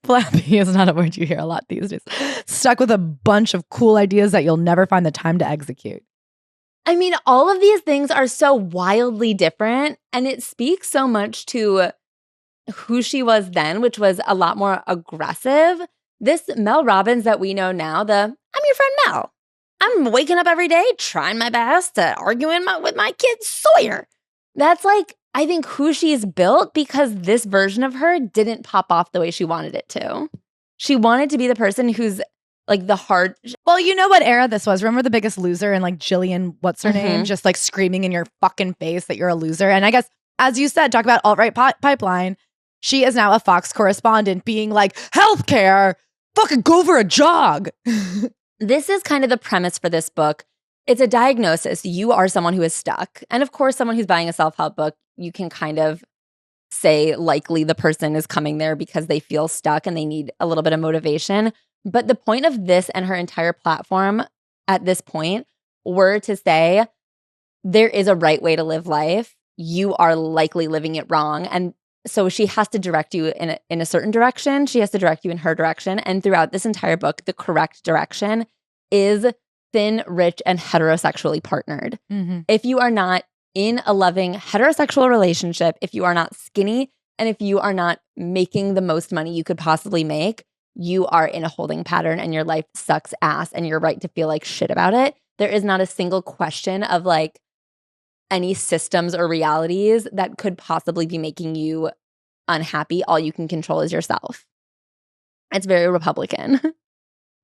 Flabby is not a word you hear a lot these days. Stuck with a bunch of cool ideas that you'll never find the time to execute. I mean, all of these things are so wildly different, and it speaks so much to who she was then, which was a lot more aggressive. This Mel Robbins that we know now, I'm your friend Mel. I'm waking up every day, trying my best, arguing with my kid Sawyer. That's like, I think, who she's built because this version of her didn't pop off the way she wanted it to. She wanted to be the person who's like the hard. Well, you know what era this was. Remember The Biggest Loser and like Jillian, what's her name? Just like screaming in your fucking face that you're a loser. And I guess, as you said, talk about alt-right pipeline. She is now a Fox correspondent being like, healthcare, fucking go for a jog. This is kind of the premise for this book. It's a diagnosis. You are someone who is stuck. And of course, someone who's buying a self-help book, you can kind of say likely the person is coming there because they feel stuck and they need a little bit of motivation. But the point of this and her entire platform at this point were to say, there is a right way to live life. You are likely living it wrong. And so she has to direct you in a certain direction. She has to direct you in her direction. And throughout this entire book, the correct direction is thin, rich, and heterosexually partnered. Mm-hmm. If you are not in a loving heterosexual relationship, if you are not skinny, and if you are not making the most money you could possibly make, you are in a holding pattern and your life sucks ass and you're right to feel like shit about it. There is not a single question of like any systems or realities that could possibly be making you unhappy. All you can control is yourself. It's very Republican.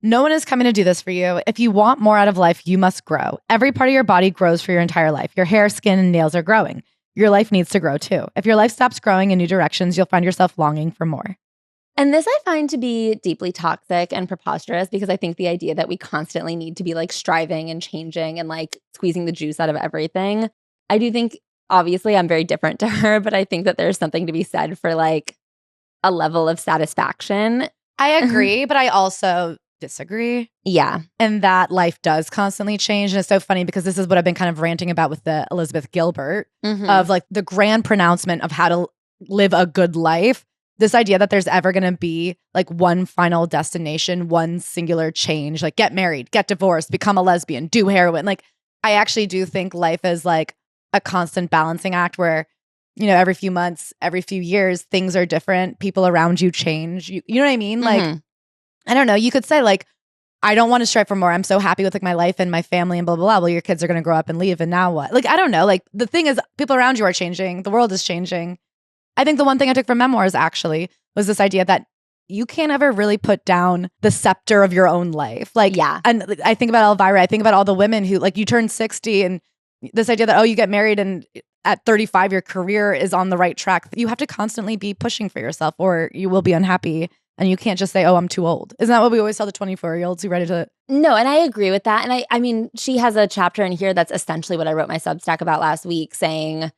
No one is coming to do this for you. If you want more out of life, you must grow. Every part of your body grows for your entire life. Your hair, skin, and nails are growing. Your life needs to grow too. If your life stops growing in new directions, you'll find yourself longing for more. And this I find to be deeply toxic and preposterous because I think the idea that we constantly need to be like striving and changing and like squeezing the juice out of everything. I do think, obviously, I'm very different to her, but I think that there's something to be said for like a level of satisfaction. I agree, but I also disagree. Yeah. And that life does constantly change. And it's so funny because this is what I've been kind of ranting about with the Elizabeth Gilbert of like the grand pronouncement of how to live a good life. This idea that there's ever going to be like one final destination, one singular change, like get married, get divorced, become a lesbian, do heroin. Like I actually do think life is like a constant balancing act where, you know, every few months, every few years, things are different. People around you change. You know what I mean? Like, I don't know. You could say like, I don't want to strive for more. I'm so happy with like my life and my family and blah, blah, blah. Well, your kids are going to grow up and leave. And now what? Like, I don't know. Like the thing is people around you are changing. The world is changing. I think the one thing I took from memoirs actually was this idea that you can't ever really put down the scepter of your own life. Like, yeah. And I think about Elvira. I think about all the women who like you turn 60 and this idea that, oh, you get married and at 35, your career is on the right track. You have to constantly be pushing for yourself or you will be unhappy. And you can't just say, oh, I'm too old. Isn't that what we always tell the 24-year-olds who ready to? No, and I agree with that. And I mean, she has a chapter in here that's essentially what I wrote my Substack about last week, saying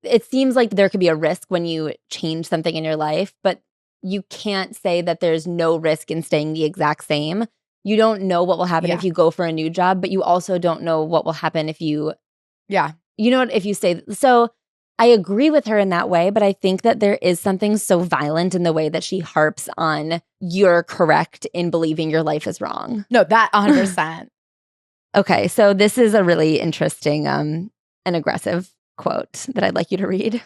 it seems like there could be a risk when you change something in your life, but you can't say that there's no risk in staying the exact same. You don't know what will happen if you go for a new job, but you also don't know what will happen if you, you know what, if you say, so I agree with her in that way, but I think that there is something so violent in the way that she harps on you're correct in believing your life is wrong. No, that 100%. Okay, so this is a really interesting and aggressive quote that I'd like you to read.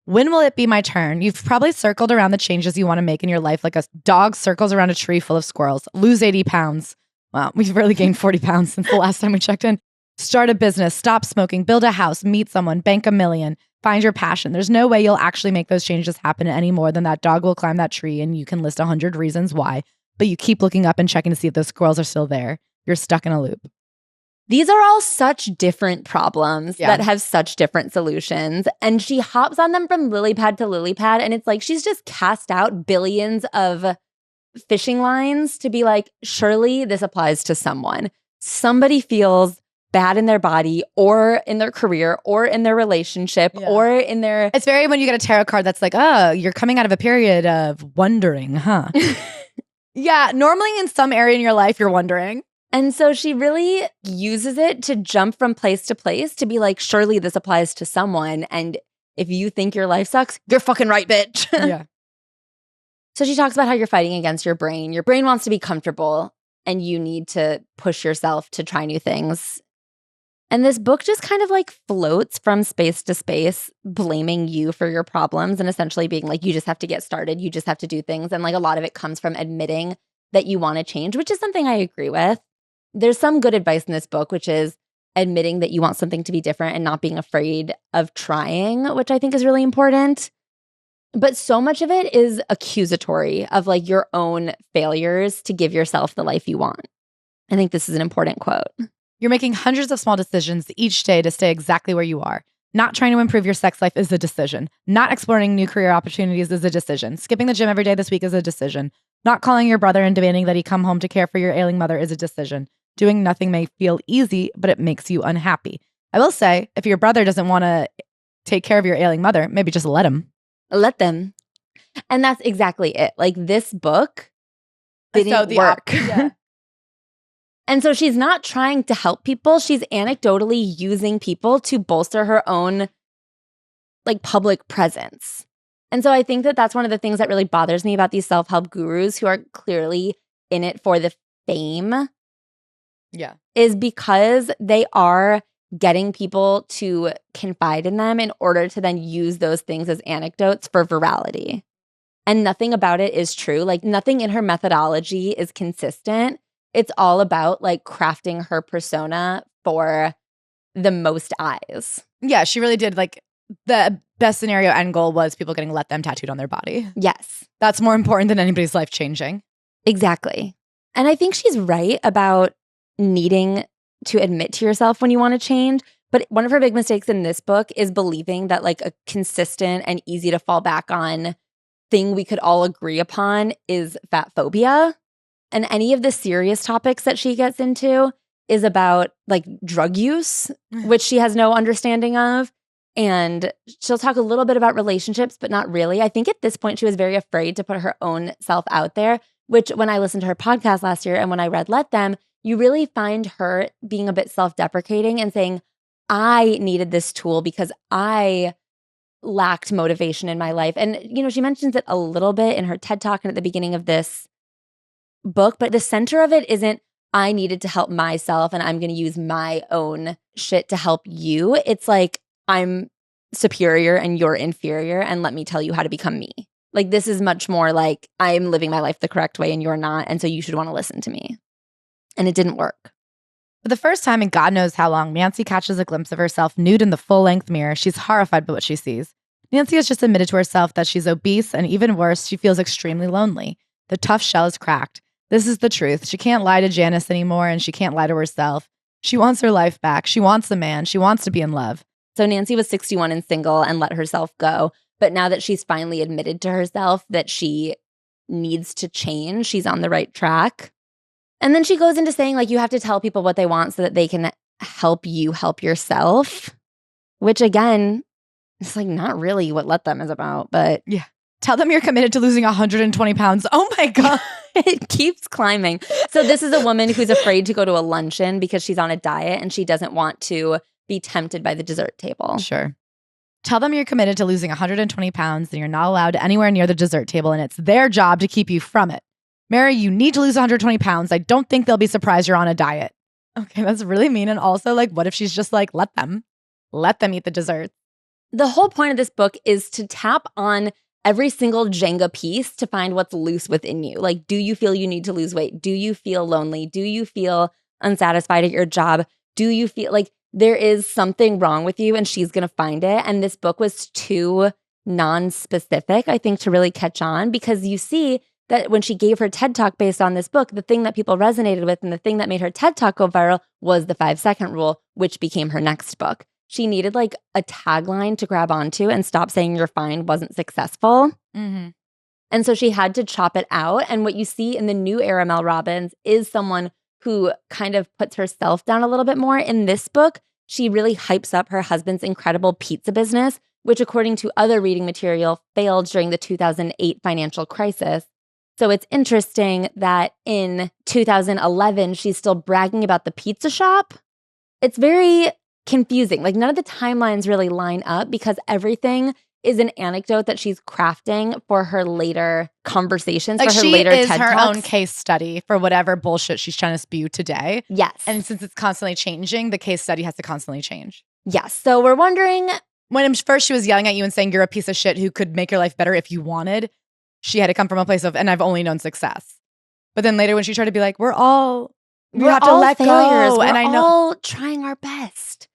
When will it be my turn? You've probably circled around the changes you want to make in your life like a dog circles around a tree full of squirrels. Lose 80 pounds. Wow, we've really gained 40 pounds since the last time we checked in. Start a business, stop smoking, build a house, meet someone, bank $1 million, find your passion. There's no way you'll actually make those changes happen any more than that dog will climb that tree and you can list 100 reasons why, but you keep looking up and checking to see if those squirrels are still there. You're stuck in a loop. These are all such different problems that have such different solutions. And she hops on them from lily pad to lily pad. And it's like she's just cast out billions of fishing lines to be like, surely this applies to someone. Somebody feels bad in their body or in their career or in their relationship or in their... It's very when you get a tarot card that's like, oh, you're coming out of a period of wondering, huh? Yeah, normally in some area in your life, you're wondering. And so she really uses it to jump from place to place to be like, surely this applies to someone. And if you think your life sucks, you're fucking right, bitch. Yeah. So she talks about how you're fighting against your brain. Your brain wants to be comfortable and you need to push yourself to try new things. And this book just kind of like floats from space to space, blaming you for your problems and essentially being like, you just have to get started. You just have to do things. And like a lot of it comes from admitting that you want to change, which is something I agree with. There's some good advice in this book, which is admitting that you want something to be different and not being afraid of trying, which I think is really important. But so much of it is accusatory of like your own failures to give yourself the life you want. I think this is an important quote. You're making hundreds of small decisions each day to stay exactly where you are. Not trying to improve your sex life is a decision. Not exploring new career opportunities is a decision. Skipping the gym every day this week is a decision. Not calling your brother and demanding that he come home to care for your ailing mother is a decision. Doing nothing may feel easy, but it makes you unhappy. I will say, if your brother doesn't want to take care of your ailing mother, maybe just let him. Let them. And that's exactly it. Like this book didn't work. Yeah. And so she's not trying to help people. She's anecdotally using people to bolster her own like public presence. And so I think that that's one of the things that really bothers me about these self-help gurus who are clearly in it for the fame. Yeah. Is because they are getting people to confide in them in order to then use those things as anecdotes for virality. And nothing about it is true. Like nothing in her methodology is consistent. It's all about like crafting her persona for the most eyes. Yeah, she really did. Like the best scenario end goal was people getting let them tattooed on their body. Yes. That's more important than anybody's life changing. Exactly. And I think she's right about needing to admit to yourself when you want to change. But one of her big mistakes in this book is believing that like a consistent and easy to fall back on thing we could all agree upon is fat phobia. And any of the serious topics that she gets into is about like drug use, which she has no understanding of. And she'll talk a little bit about relationships, but not really. I think at this point she was very afraid to put her own self out there, which when I listened to her podcast last year and when I read Let Them, you really find her being a bit self-deprecating and saying, I needed this tool because I lacked motivation in my life. And, you know, she mentions it a little bit in her TED Talk and at the beginning of this book, but the center of it isn't, I needed to help myself and I'm going to use my own shit to help you. It's like, I'm superior and you're inferior and let me tell you how to become me. Like, this is much more like, I'm living my life the correct way and you're not. And so you should want to listen to me. And it didn't work. For the first time in God knows how long, Nancy catches a glimpse of herself nude in the full-length mirror. She's horrified by what she sees. Nancy has just admitted to herself that she's obese, and even worse, she feels extremely lonely. The tough shell is cracked. This is the truth. She can't lie to Janice anymore, and she can't lie to herself. She wants her life back. She wants a man. She wants to be in love. So Nancy was 61 and single and let herself go. But now that she's finally admitted to herself that she needs to change, she's on the right track. And then she goes into saying, like, you have to tell people what they want so that they can help you help yourself, which again, it's like not really what Let Them is about, but yeah. Tell them you're committed to losing 120 pounds. Oh my God. It keeps climbing. So this is a woman who's afraid to go to a luncheon because she's on a diet and she doesn't want to be tempted by the dessert table. Sure. Tell them you're committed to losing 120 pounds and you're not allowed anywhere near the dessert table and it's their job to keep you from it. Mary, you need to lose 120 pounds. I don't think they'll be surprised you're on a diet. Okay, that's really mean. And also, like, what if she's just like, let them eat the dessert? The whole point of this book is to tap on every single Jenga piece to find what's loose within you. Like, do you feel you need to lose weight? Do you feel lonely? Do you feel unsatisfied at your job? Do you feel like there is something wrong with you? And she's going to find it. And this book was too non-specific, I think, to really catch on, because you see that when she gave her TED Talk based on this book, the thing that people resonated with and the thing that made her TED Talk go viral was the 5-second rule, which became her next book. She needed like a tagline to grab onto and stop saying you're fine wasn't successful. Mm-hmm. And so she had to chop it out. And what you see in the new era Mel Robbins is someone who kind of puts herself down a little bit more. In this book, she really hypes up her husband's incredible pizza business, which according to other reading material failed during the 2008 financial crisis. So it's interesting that in 2011, she's still bragging about the pizza shop. It's very confusing. Like, none of the timelines really line up because everything is an anecdote that she's crafting for her later conversations, like, for her later TED Talks. She is her own case study for whatever bullshit she's trying to spew today. Yes. And since it's constantly changing, the case study has to constantly change. Yes. So we're wondering, when first she was yelling at you and saying you're a piece of shit who could make your life better if you wanted, she had to come from a place of, and I've only known success. But then later when she tried to be like, we have to let failures. go. And I know, all trying our best.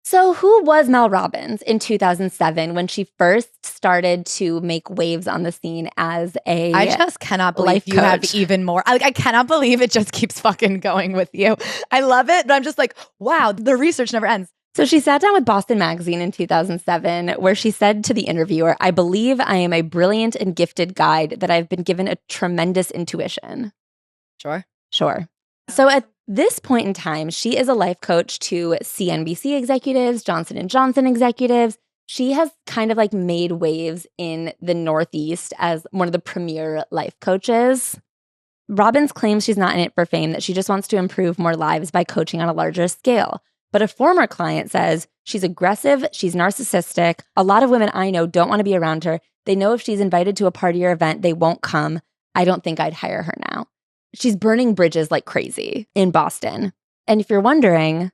So who was Mel Robbins in 2007 when she first started to make waves on the scene as a I just cannot believe you have even more. I cannot believe it just keeps fucking going with you. I love it, but I'm just like, wow, the research never ends. So she sat down with Boston Magazine in 2007, where she said to the interviewer, "I believe I am a brilliant and gifted guide, that I've been given a tremendous intuition." Sure. So at this point in time, she is a life coach to CNBC executives, Johnson & Johnson executives. She has kind of like made waves in the Northeast as one of the premier life coaches. Robbins claims she's not in it for fame, that she just wants to improve more lives by coaching on a larger scale. But a former client says she's aggressive, she's narcissistic. A lot of women I know don't want to be around her. They know if she's invited to a party or event, they won't come. I don't think I'd hire her now. She's burning bridges like crazy in Boston. And if you're wondering,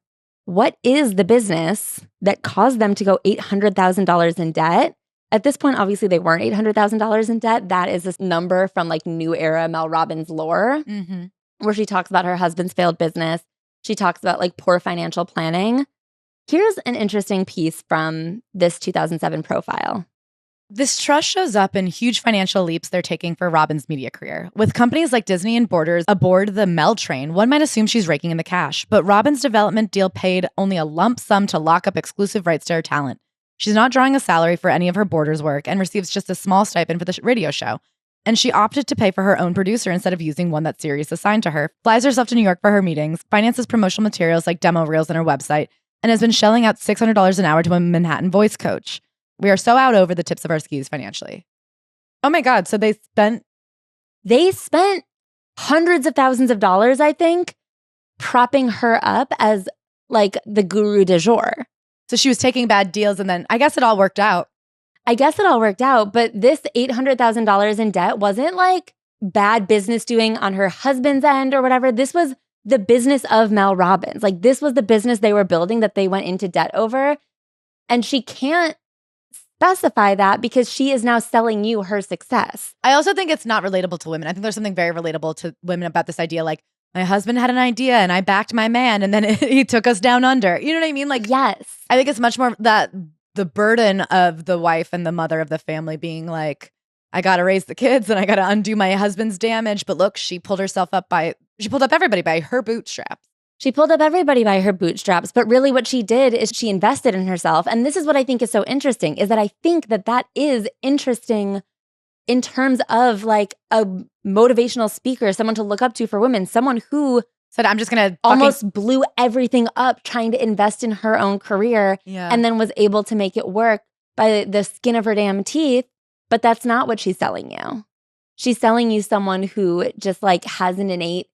what is the business that caused them to go $800,000 in debt? At this point, obviously, they weren't $800,000 in debt. That is this number from like new era Mel Robbins lore, where she talks about her husband's failed business. She talks about like poor financial planning. Here's an interesting piece from this 2007 profile. This trust shows up in huge financial leaps they're taking for Robbins' media career. With companies like Disney and Borders aboard the Mel train, one might assume she's raking in the cash. But Robbins' development deal paid only a lump sum to lock up exclusive rights to her talent. She's not drawing a salary for any of her Borders work and receives just a small stipend for the radio show. And she opted to pay for her own producer instead of using one that Sirius assigned to her, flies herself to New York for her meetings, finances promotional materials like demo reels on her website, and has been shelling out $600 an hour to a Manhattan voice coach. We are so out over the tips of our skis financially. Oh my God. So they spent hundreds of thousands of dollars, I think, propping her up as like the guru du jour. So she was taking bad deals and then I guess it all worked out. But this $800,000 in debt wasn't like bad business doing on her husband's end or whatever. This was the business of Mel Robbins. Like, this was the business they were building that they went into debt over. And she can't specify that because she is now selling you her success. I also think it's not relatable to women. I think there's something very relatable to women about this idea. Like, my husband had an idea and I backed my man and then he took us down under. You know what I mean? Like, yes. I think it's much more that the burden of the wife and the mother of the family being like, I got to raise the kids and I got to undo my husband's damage. But look, she pulled up everybody by her bootstraps. She pulled up everybody by her bootstraps. But really what she did is she invested in herself. And this is what I think is so interesting, is that I think that is interesting in terms of like a motivational speaker, someone to look up to for women, someone who said, I'm just going to almost blew everything up trying to invest in her own career and then was able to make it work by the skin of her damn teeth. But that's not what she's selling you. She's selling you someone who just like has an innate,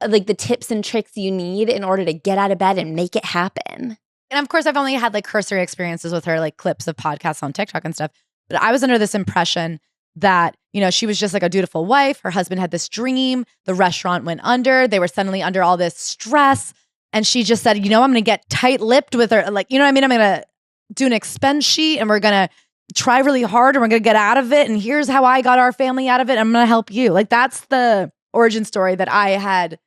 like the tips and tricks you need in order to get out of bed and make it happen. And of course, I've only had like cursory experiences with her, like clips of podcasts on TikTok and stuff. But I was under this impression that, you know, she was just like a dutiful wife. Her husband had this dream. The restaurant went under. They were suddenly under all this stress. And she just said, you know, I'm going to get tight-lipped with her. Like, you know what I mean? I'm going to do an expense sheet and we're going to try really hard and we're going to get out of it. And here's how I got our family out of it. I'm going to help you. Like, that's the origin story that I had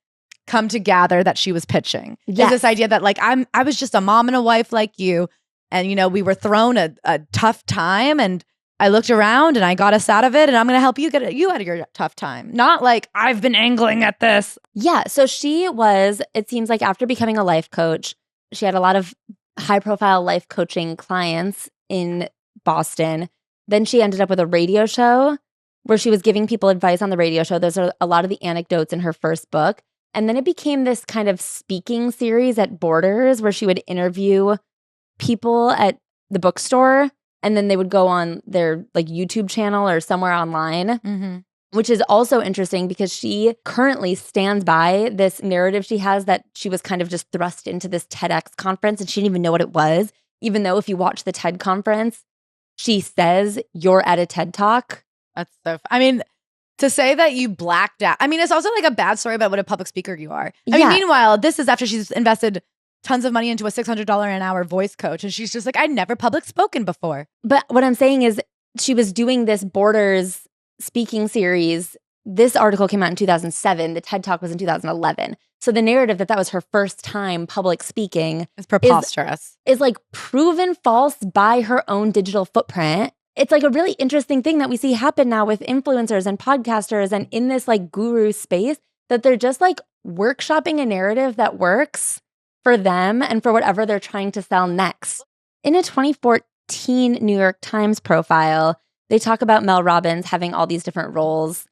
come to gather that she was pitching. Yes. Is this idea that like I was just a mom and a wife like you. And, you know, we were thrown a tough time and I looked around and I got us out of it and I'm going to help you get you out of your tough time. Not like I've been angling at this. Yeah. So she was, it seems like after becoming a life coach, she had a lot of high profile life coaching clients in Boston. Then she ended up with a radio show where she was giving people advice on the radio show. Those are a lot of the anecdotes in her first book. And then it became this kind of speaking series at Borders where she would interview people at the bookstore and then they would go on their like YouTube channel or somewhere online, which is also interesting because she currently stands by this narrative she has that she was kind of just thrust into this TEDx conference and she didn't even know what it was, even though if you watch the TED conference, she says you're at a TED Talk. That's so I mean, to say that you blacked out, I mean, it's also like a bad story about what a public speaker you are. I mean, meanwhile, this is after she's invested tons of money into a $600 an hour voice coach. And she's just like, I'd never public spoken before. But what I'm saying is she was doing this Borders speaking series. This article came out in 2007. The TED Talk was in 2011. So the narrative that was her first time public speaking is preposterous. Is like proven false by her own digital footprint. It's like a really interesting thing that we see happen now with influencers and podcasters and in this like guru space that they're just like workshopping a narrative that works for them and for whatever they're trying to sell next. In a 2014 New York Times profile, they talk about Mel Robbins having all these different roles.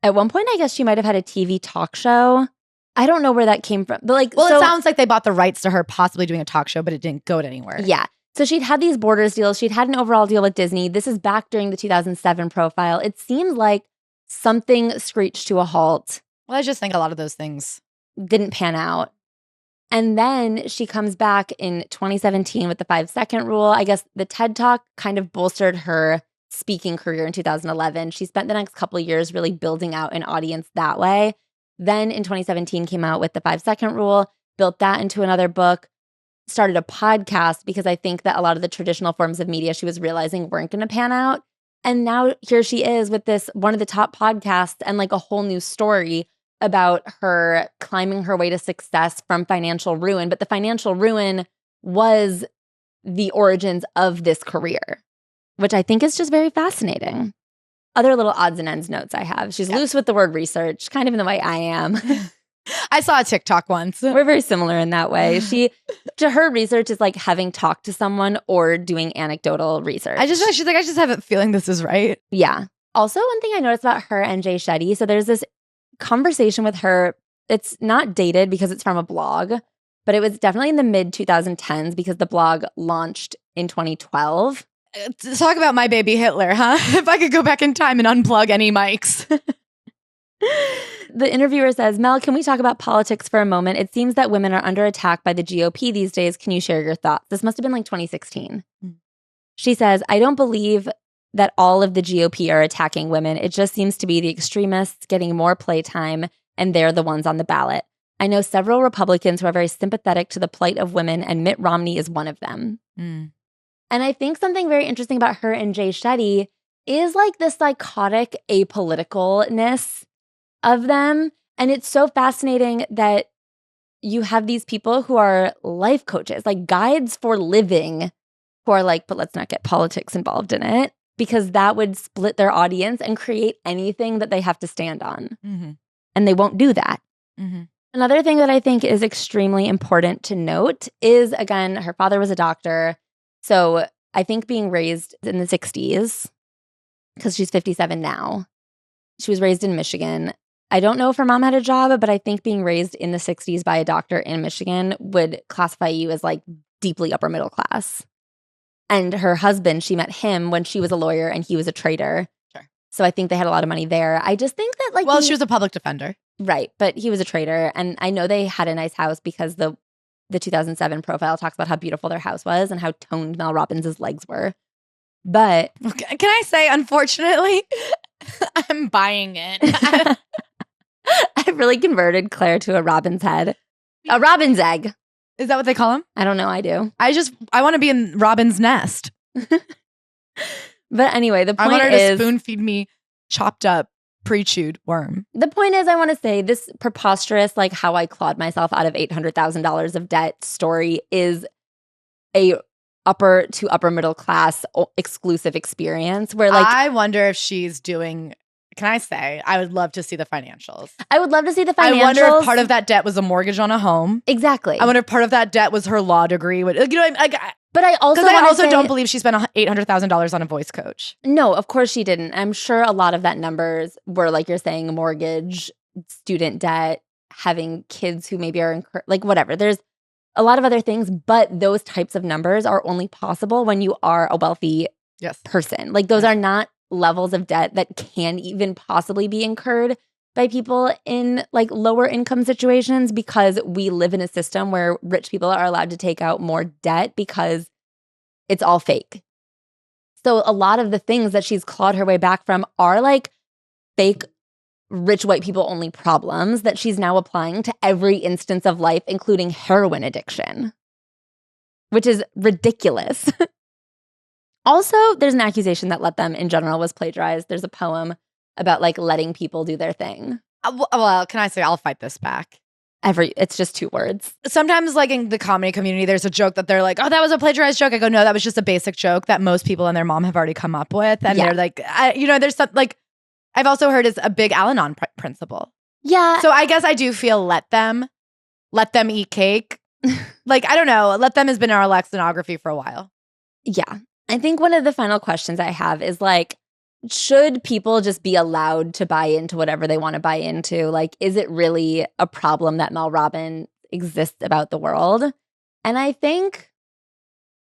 At one point, I guess she might have had a TV talk show. I don't know where that came from. But like, it sounds like they bought the rights to her possibly doing a talk show, but it didn't go anywhere. Yeah. So she'd had these Borders deals. She'd had an overall deal with Disney. This is back during the 2007 profile. It seems like something screeched to a halt. Well, I just think a lot of those things didn't pan out. And then she comes back in 2017 with the 5-second rule. I guess the TED Talk kind of bolstered her speaking career in 2011. She spent the next couple of years really building out an audience that way. Then in 2017 came out with the 5-second rule, built that into another book, started a podcast because I think that a lot of the traditional forms of media she was realizing weren't going to pan out. And now here she is with this one of the top podcasts and like a whole new story about her climbing her way to success from financial ruin. But the financial ruin was the origins of this career, which I think is just very fascinating. Other little odds and ends notes I have. She's loose with the word research, kind of in the way I am. I saw a TikTok once. We're very similar in that way. To her, research is like having talked to someone or doing anecdotal research. She's like, I just have a feeling this is right. Yeah. Also, one thing I noticed about her and Jay Shetty, so there's this conversation with her. It's not dated because it's from a blog, but it was definitely in the mid 2010s because the blog launched in 2012. Talk about my baby Hitler, huh? If I could go back in time and unplug any mics. The interviewer says, Mel, can we talk about politics for a moment? It seems that women are under attack by the GOP these days. Can you share your thoughts? This must have been like 2016. She says, I don't believe that all of the GOP are attacking women. It just seems to be the extremists getting more playtime, and they're the ones on the ballot. I know several Republicans who are very sympathetic to the plight of women, and Mitt Romney is one of them. And I think something very interesting about her and Jay Shetty is like the psychotic apoliticalness of them. And it's so fascinating that you have these people who are life coaches, like guides for living, who are like, but let's not get politics involved in it, because that would split their audience and create anything that they have to stand on. And they won't do that. Another thing that I think is extremely important to note is, again, her father was a doctor. So I think being raised in the 60s, because she's 57 now, she was raised in Michigan. I don't know if her mom had a job, but I think being raised in the 60s by a doctor in Michigan would classify you as like deeply upper middle class. And her husband, she met him when she was a lawyer and he was a trader. Sure. So I think they had a lot of money there. I just think that like... Well, she was a public defender. Right. But he was a trader. And I know they had a nice house because the the 2007 profile talks about how beautiful their house was and how toned Mel Robbins' legs were. But can I say, unfortunately, I'm buying it. I really converted Claire to a Robin's head. A Robin's egg. Is that what they call them? I don't know. I do. I want to be in Robin's nest. But anyway, the point I want her is, to spoon feed me chopped up, pre-chewed worm. the point is, I want to say this preposterous, like how I clawed myself out of $800,000 of debt story is a upper to upper middle class exclusive experience where like I wonder if she's doing. Can I say, I would love to see the financials. I would love to see the financials. I wonder if part of that debt was a mortgage on a home. Exactly. I wonder if part of that debt was her law degree. But I also don't believe she spent $800,000 on a voice coach. No, of course she didn't. I'm sure a lot of that numbers were, like you're saying, mortgage, student debt, having kids who maybe are like whatever. There's a lot of other things, but those types of numbers are only possible when you are a wealthy person. Like those are not levels of debt that can even possibly be incurred by people in like lower income situations, because we live in a system where rich people are allowed to take out more debt because it's all fake. So a lot of the things that she's clawed her way back from are like fake rich white people only problems that she's now applying to every instance of life, including heroin addiction, which is ridiculous. Also, there's an accusation that Let Them in general was plagiarized. There's a poem about like letting people do their thing. Well, can I say I'll fight this back? It's just 2 words. Sometimes like in the comedy community, there's a joke that they're like, oh, that was a plagiarized joke. I go, no, that was just a basic joke that most people and their mom have already come up with. And they're like, there's some like, I've also heard it's a big Al-Anon principle. Yeah. So I guess I do feel let them eat cake. Like, I don't know. Let Them has been in our lexicography for a while. Yeah. I think one of the final questions I have is like, should people just be allowed to buy into whatever they want to buy into? Like, is it really a problem that Mel Robbins exists about the world? And I think,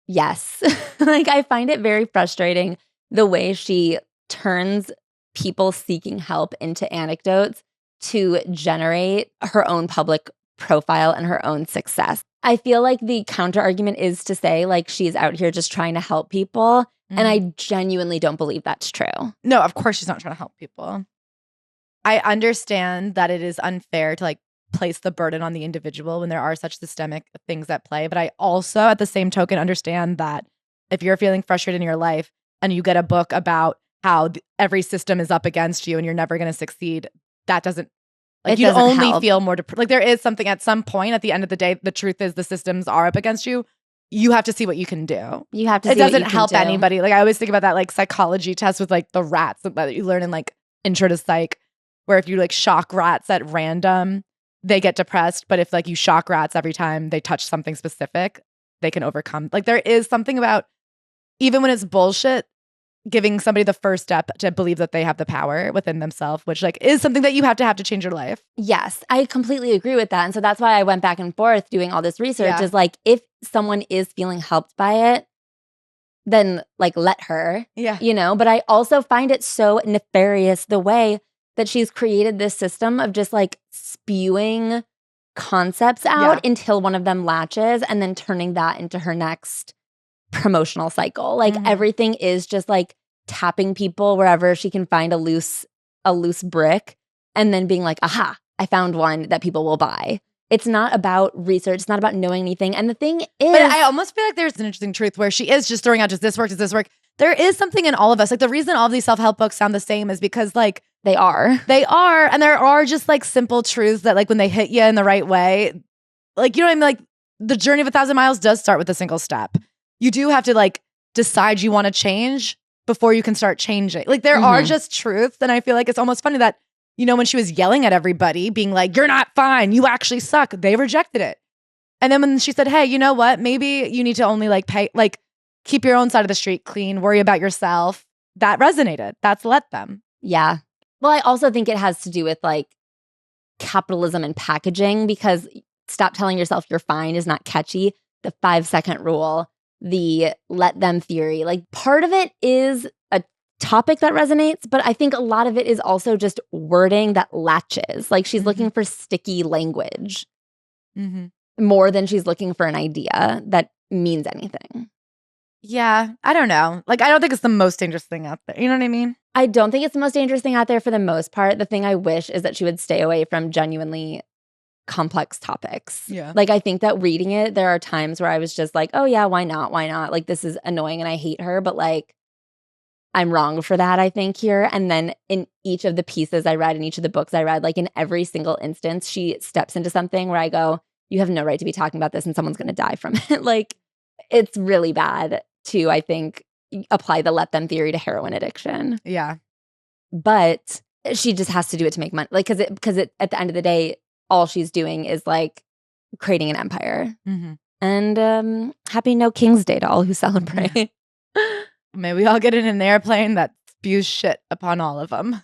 yes. Like, I find it very frustrating the way she turns people seeking help into anecdotes to generate her own public profile and her own success. I feel like the counter argument is to say like she's out here just trying to help people. And I genuinely don't believe that's true. No, of course she's not trying to help people. I understand that it is unfair to like place the burden on the individual when there are such systemic things at play. But I also, at the same token, understand that if you're feeling frustrated in your life and you get a book about how every system is up against you and you're never going to succeed, that doesn't, like, you only help. Feel more like there is something at some point at the end of the day. The truth is the systems are up against you. You have to see what you can do. You have to. It doesn't help anybody. Like I always think about that like psychology test with like the rats that you learn in like intro to psych, where if you like shock rats at random, they get depressed. But if like you shock rats every time they touch something specific, they can overcome. Like there is something about, even when it's bullshit, giving somebody the first step to believe that they have the power within themselves, which like is something that you have to change your life. Yes, I completely agree with that. And so that's why I went back and forth doing all this research is like, if someone is feeling helped by it, then like let her, you know, but I also find it so nefarious the way that she's created this system of just like spewing concepts out until one of them latches and then turning that into her next promotional cycle. Like everything is just like tapping people wherever she can find a loose brick and then being like, aha, I found one that people will buy. It's not about research. It's not about knowing anything. And the thing is, but I almost feel like there's an interesting truth where she is just throwing out, does this work? Does this work? There is something in all of us. Like the reason all of these self-help books sound the same is because like they are. And there are just like simple truths that like when they hit you in the right way, like, you know what I mean? Like the journey of 1,000 miles does start with a single step. You do have to like decide you want to change before you can start changing. Like there are just truths. And I feel like it's almost funny that, you know, when she was yelling at everybody, being like, you're not fine, you actually suck, they rejected it. And then when she said, hey, you know what? Maybe you need to only like pay, like keep your own side of the street clean, worry about yourself. That resonated. That's let them. Yeah. Well, I also think it has to do with like capitalism and packaging, because stop telling yourself you're fine is not catchy. The 5-second rule, the let them theory, like part of it is a topic that resonates, but I think a lot of it is also just wording that latches. Like she's looking for sticky language. more than she's looking for an idea that means anything. Yeah, I don't know. Like, I don't think it's the most dangerous thing out there. You know what I mean? I don't think it's the most dangerous thing out there for the most part. The thing I wish is that she would stay away from genuinely complex topics. Yeah. Like, I think that reading it, there are times where I was just like, oh yeah, why not? Why not? Like, this is annoying and I hate her, but like, I'm wrong for that, I think, here. And then in each of the pieces I read, in each of the books I read, like in every single instance, she steps into something where I go, you have no right to be talking about this and someone's going to die from it. Like, it's really bad to, I think, apply the let them theory to heroin addiction. Yeah. But she just has to do it to make money. Like, because at the end of the day, all she's doing is like creating an empire. Mm-hmm. And happy No King's Day to all who celebrate. May we all get in an airplane that spews shit upon all of them.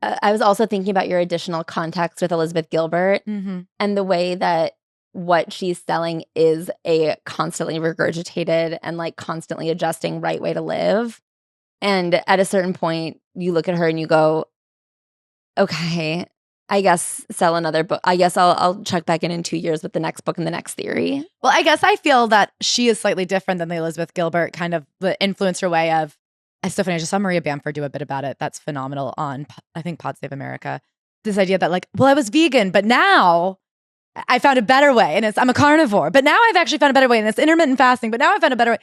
I was also thinking about your additional context with Elizabeth Gilbert and the way that what she's selling is a constantly regurgitated and like constantly adjusting right way to live. And at a certain point, you look at her and you go, okay, I guess sell another book. I guess I'll check back in 2 years with the next book and the next theory. Well, I guess I feel that she is slightly different than the Elizabeth Gilbert kind of the influencer way of, it's so funny, I just saw Maria Bamford do a bit about it. That's phenomenal on, I think, Pod Save America. This idea that like, well, I was vegan, but now I found a better way and I'm a carnivore, but now I've actually found a better way and it's intermittent fasting, but now I found a better way.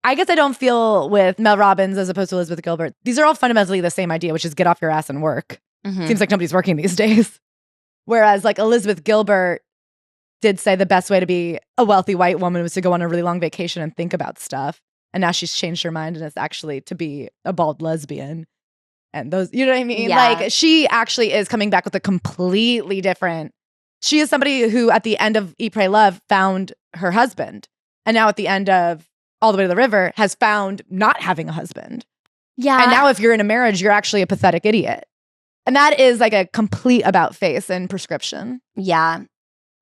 I guess I don't feel with Mel Robbins as opposed to Elizabeth Gilbert. These are all fundamentally the same idea, which is get off your ass and work. Seems like nobody's working these days. Whereas like Elizabeth Gilbert did say the best way to be a wealthy white woman was to go on a really long vacation and think about stuff. And now she's changed her mind and it's actually to be a bald lesbian. And those, you know what I mean? Yeah. Like she actually is coming back with a completely different. She is somebody who at the end of Eat, Pray, Love found her husband. And now at the end of All the Way to the River has found not having a husband. Yeah. And now if you're in a marriage, you're actually a pathetic idiot. And that is like a complete about face and prescription. Yeah.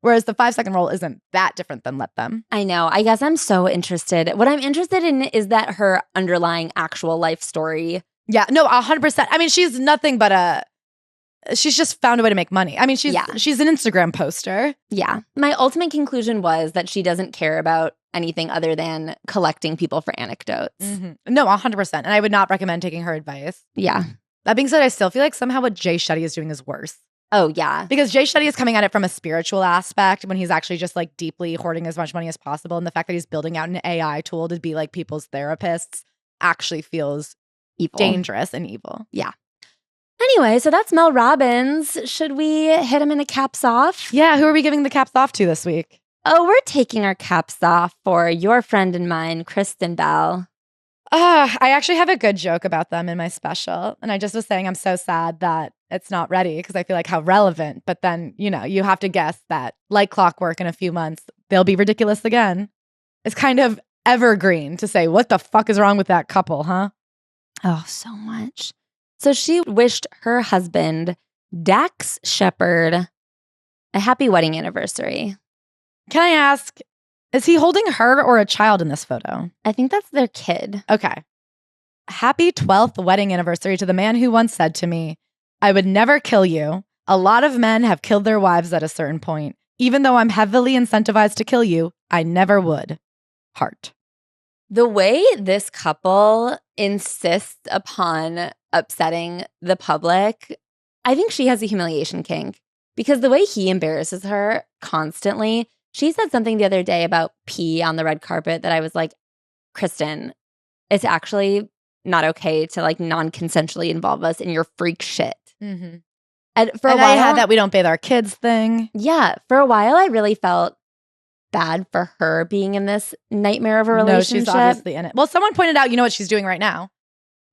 Whereas the 5-second rule isn't that different than Let Them. I know. I guess I'm so interested. What I'm interested in is that her underlying actual life story. Yeah, no, 100%. I mean, she's nothing but she's just found a way to make money. I mean, she's an Instagram poster. Yeah. My ultimate conclusion was that she doesn't care about anything other than collecting people for anecdotes. No, 100%. And I would not recommend taking her advice. Yeah. That being said, I still feel like somehow what Jay Shetty is doing is worse. Oh, yeah. Because Jay Shetty is coming at it from a spiritual aspect when he's actually just like deeply hoarding as much money as possible. And the fact that he's building out an AI tool to be like people's therapists actually feels evil. Dangerous and evil. Yeah. Anyway, so that's Mel Robbins. Should we hit him in a caps off? Yeah, who are we giving the caps off to this week? Oh, we're taking our caps off for your friend and mine, Kristen Bell. I actually have a good joke about them in my special. And I just was saying I'm so sad that it's not ready because I feel like how relevant. But then, you know, you have to guess that like clockwork in a few months, they'll be ridiculous again. It's kind of evergreen to say, what the fuck is wrong with that couple, huh? Oh, so much. So she wished her husband, Dax Shepard, a happy wedding anniversary. Can I ask, is he holding her or a child in this photo? I think that's their kid. Okay. Happy 12th wedding anniversary to the man who once said to me, I would never kill you. A lot of men have killed their wives at a certain point. Even though I'm heavily incentivized to kill you, I never would. Heart. The way this couple insists upon upsetting the public, I think she has a humiliation kink because the way he embarrasses her constantly. She said something the other day about pee on the red carpet that I was like, Kristen, it's actually not okay to like non-consensually involve us in your freak shit. Mm-hmm. And for a while, I had that we don't bathe our kids thing. Yeah. For a while, I really felt bad for her being in this nightmare of a relationship. No, she's obviously in it. Well, someone pointed out, you know what she's doing right now?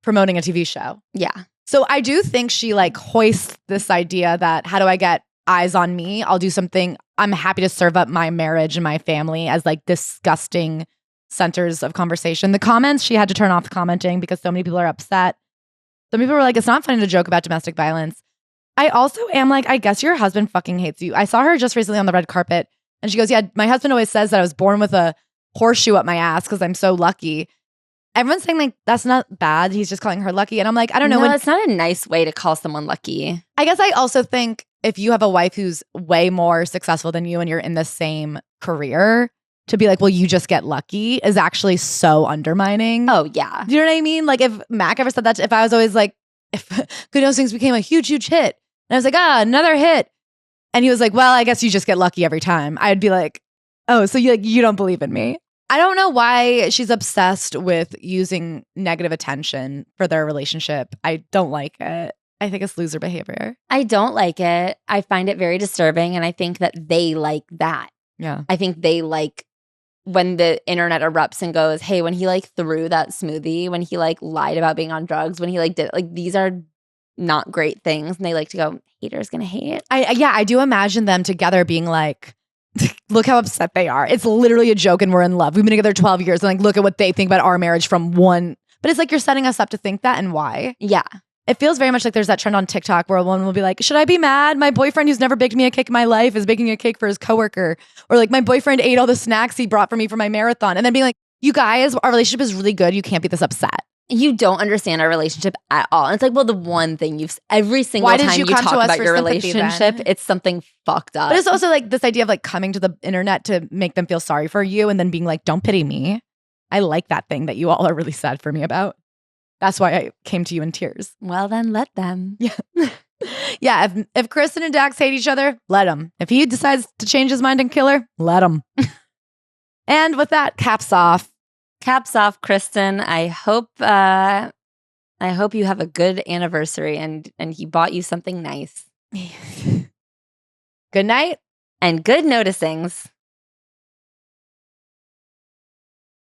Promoting a TV show. Yeah. So I do think she like hoists this idea that how do I get eyes on me? I'll do something. I'm happy to serve up my marriage and my family as like disgusting centers of conversation. The comments, she had to turn off commenting because so many people are upset. Some people were like, it's not funny to joke about domestic violence. I also am like, I guess your husband fucking hates you. I saw her just recently on the red carpet and she goes, yeah, my husband always says that I was born with a horseshoe up my ass because I'm so lucky. Everyone's saying like, that's not bad. He's just calling her lucky. And I'm like, I don't know. No, it's not a nice way to call someone lucky. I guess I also think if you have a wife who's way more successful than you and you're in the same career to be like, well, you just get lucky is actually so undermining. Oh, yeah. Do you know what I mean? Like if Mac ever said that, if I was always like, if Good Hostings became a huge, huge hit, and I was like, another hit. And he was like, well, I guess you just get lucky every time. I'd be like, oh, so you don't believe in me. I don't know why she's obsessed with using negative attention for their relationship. I don't like it. I think it's loser behavior. I don't like it. I find it very disturbing. And I think that they like that. Yeah. I think they like when the internet erupts and goes, hey, when he like threw that smoothie, when he like lied about being on drugs, when he like did like these are not great things. And they like to go, haters gonna hate. I do imagine them together being like, look how upset they are. It's literally a joke and we're in love. We've been together 12 years and like look at what they think about our marriage from one. But it's like you're setting us up to think that, and why? Yeah. It feels very much like there's that trend on TikTok where one will be like, should I be mad? My boyfriend who's never baked me a cake in my life is baking a cake for his coworker. Or like my boyfriend ate all the snacks he brought for me for my marathon. And then being like, you guys, our relationship is really good. You can't be this upset. You don't understand our relationship at all. And it's like, well, the one thing every single Why did time you you come talk to us about for your sympathy relationship, then? it's something fucked up. But it's also like this idea of like coming to the internet to make them feel sorry for you and then being like, don't pity me. I like that thing that you all are really sad for me about. That's why I came to you in tears. Well, then let them. Yeah. Yeah. If Kristen and Dax hate each other, let him. If he decides to change his mind and kill her, let him. And with that, caps off. Caps off, Kristen. I hope you have a good anniversary and he bought you something nice. Good night. And good noticings.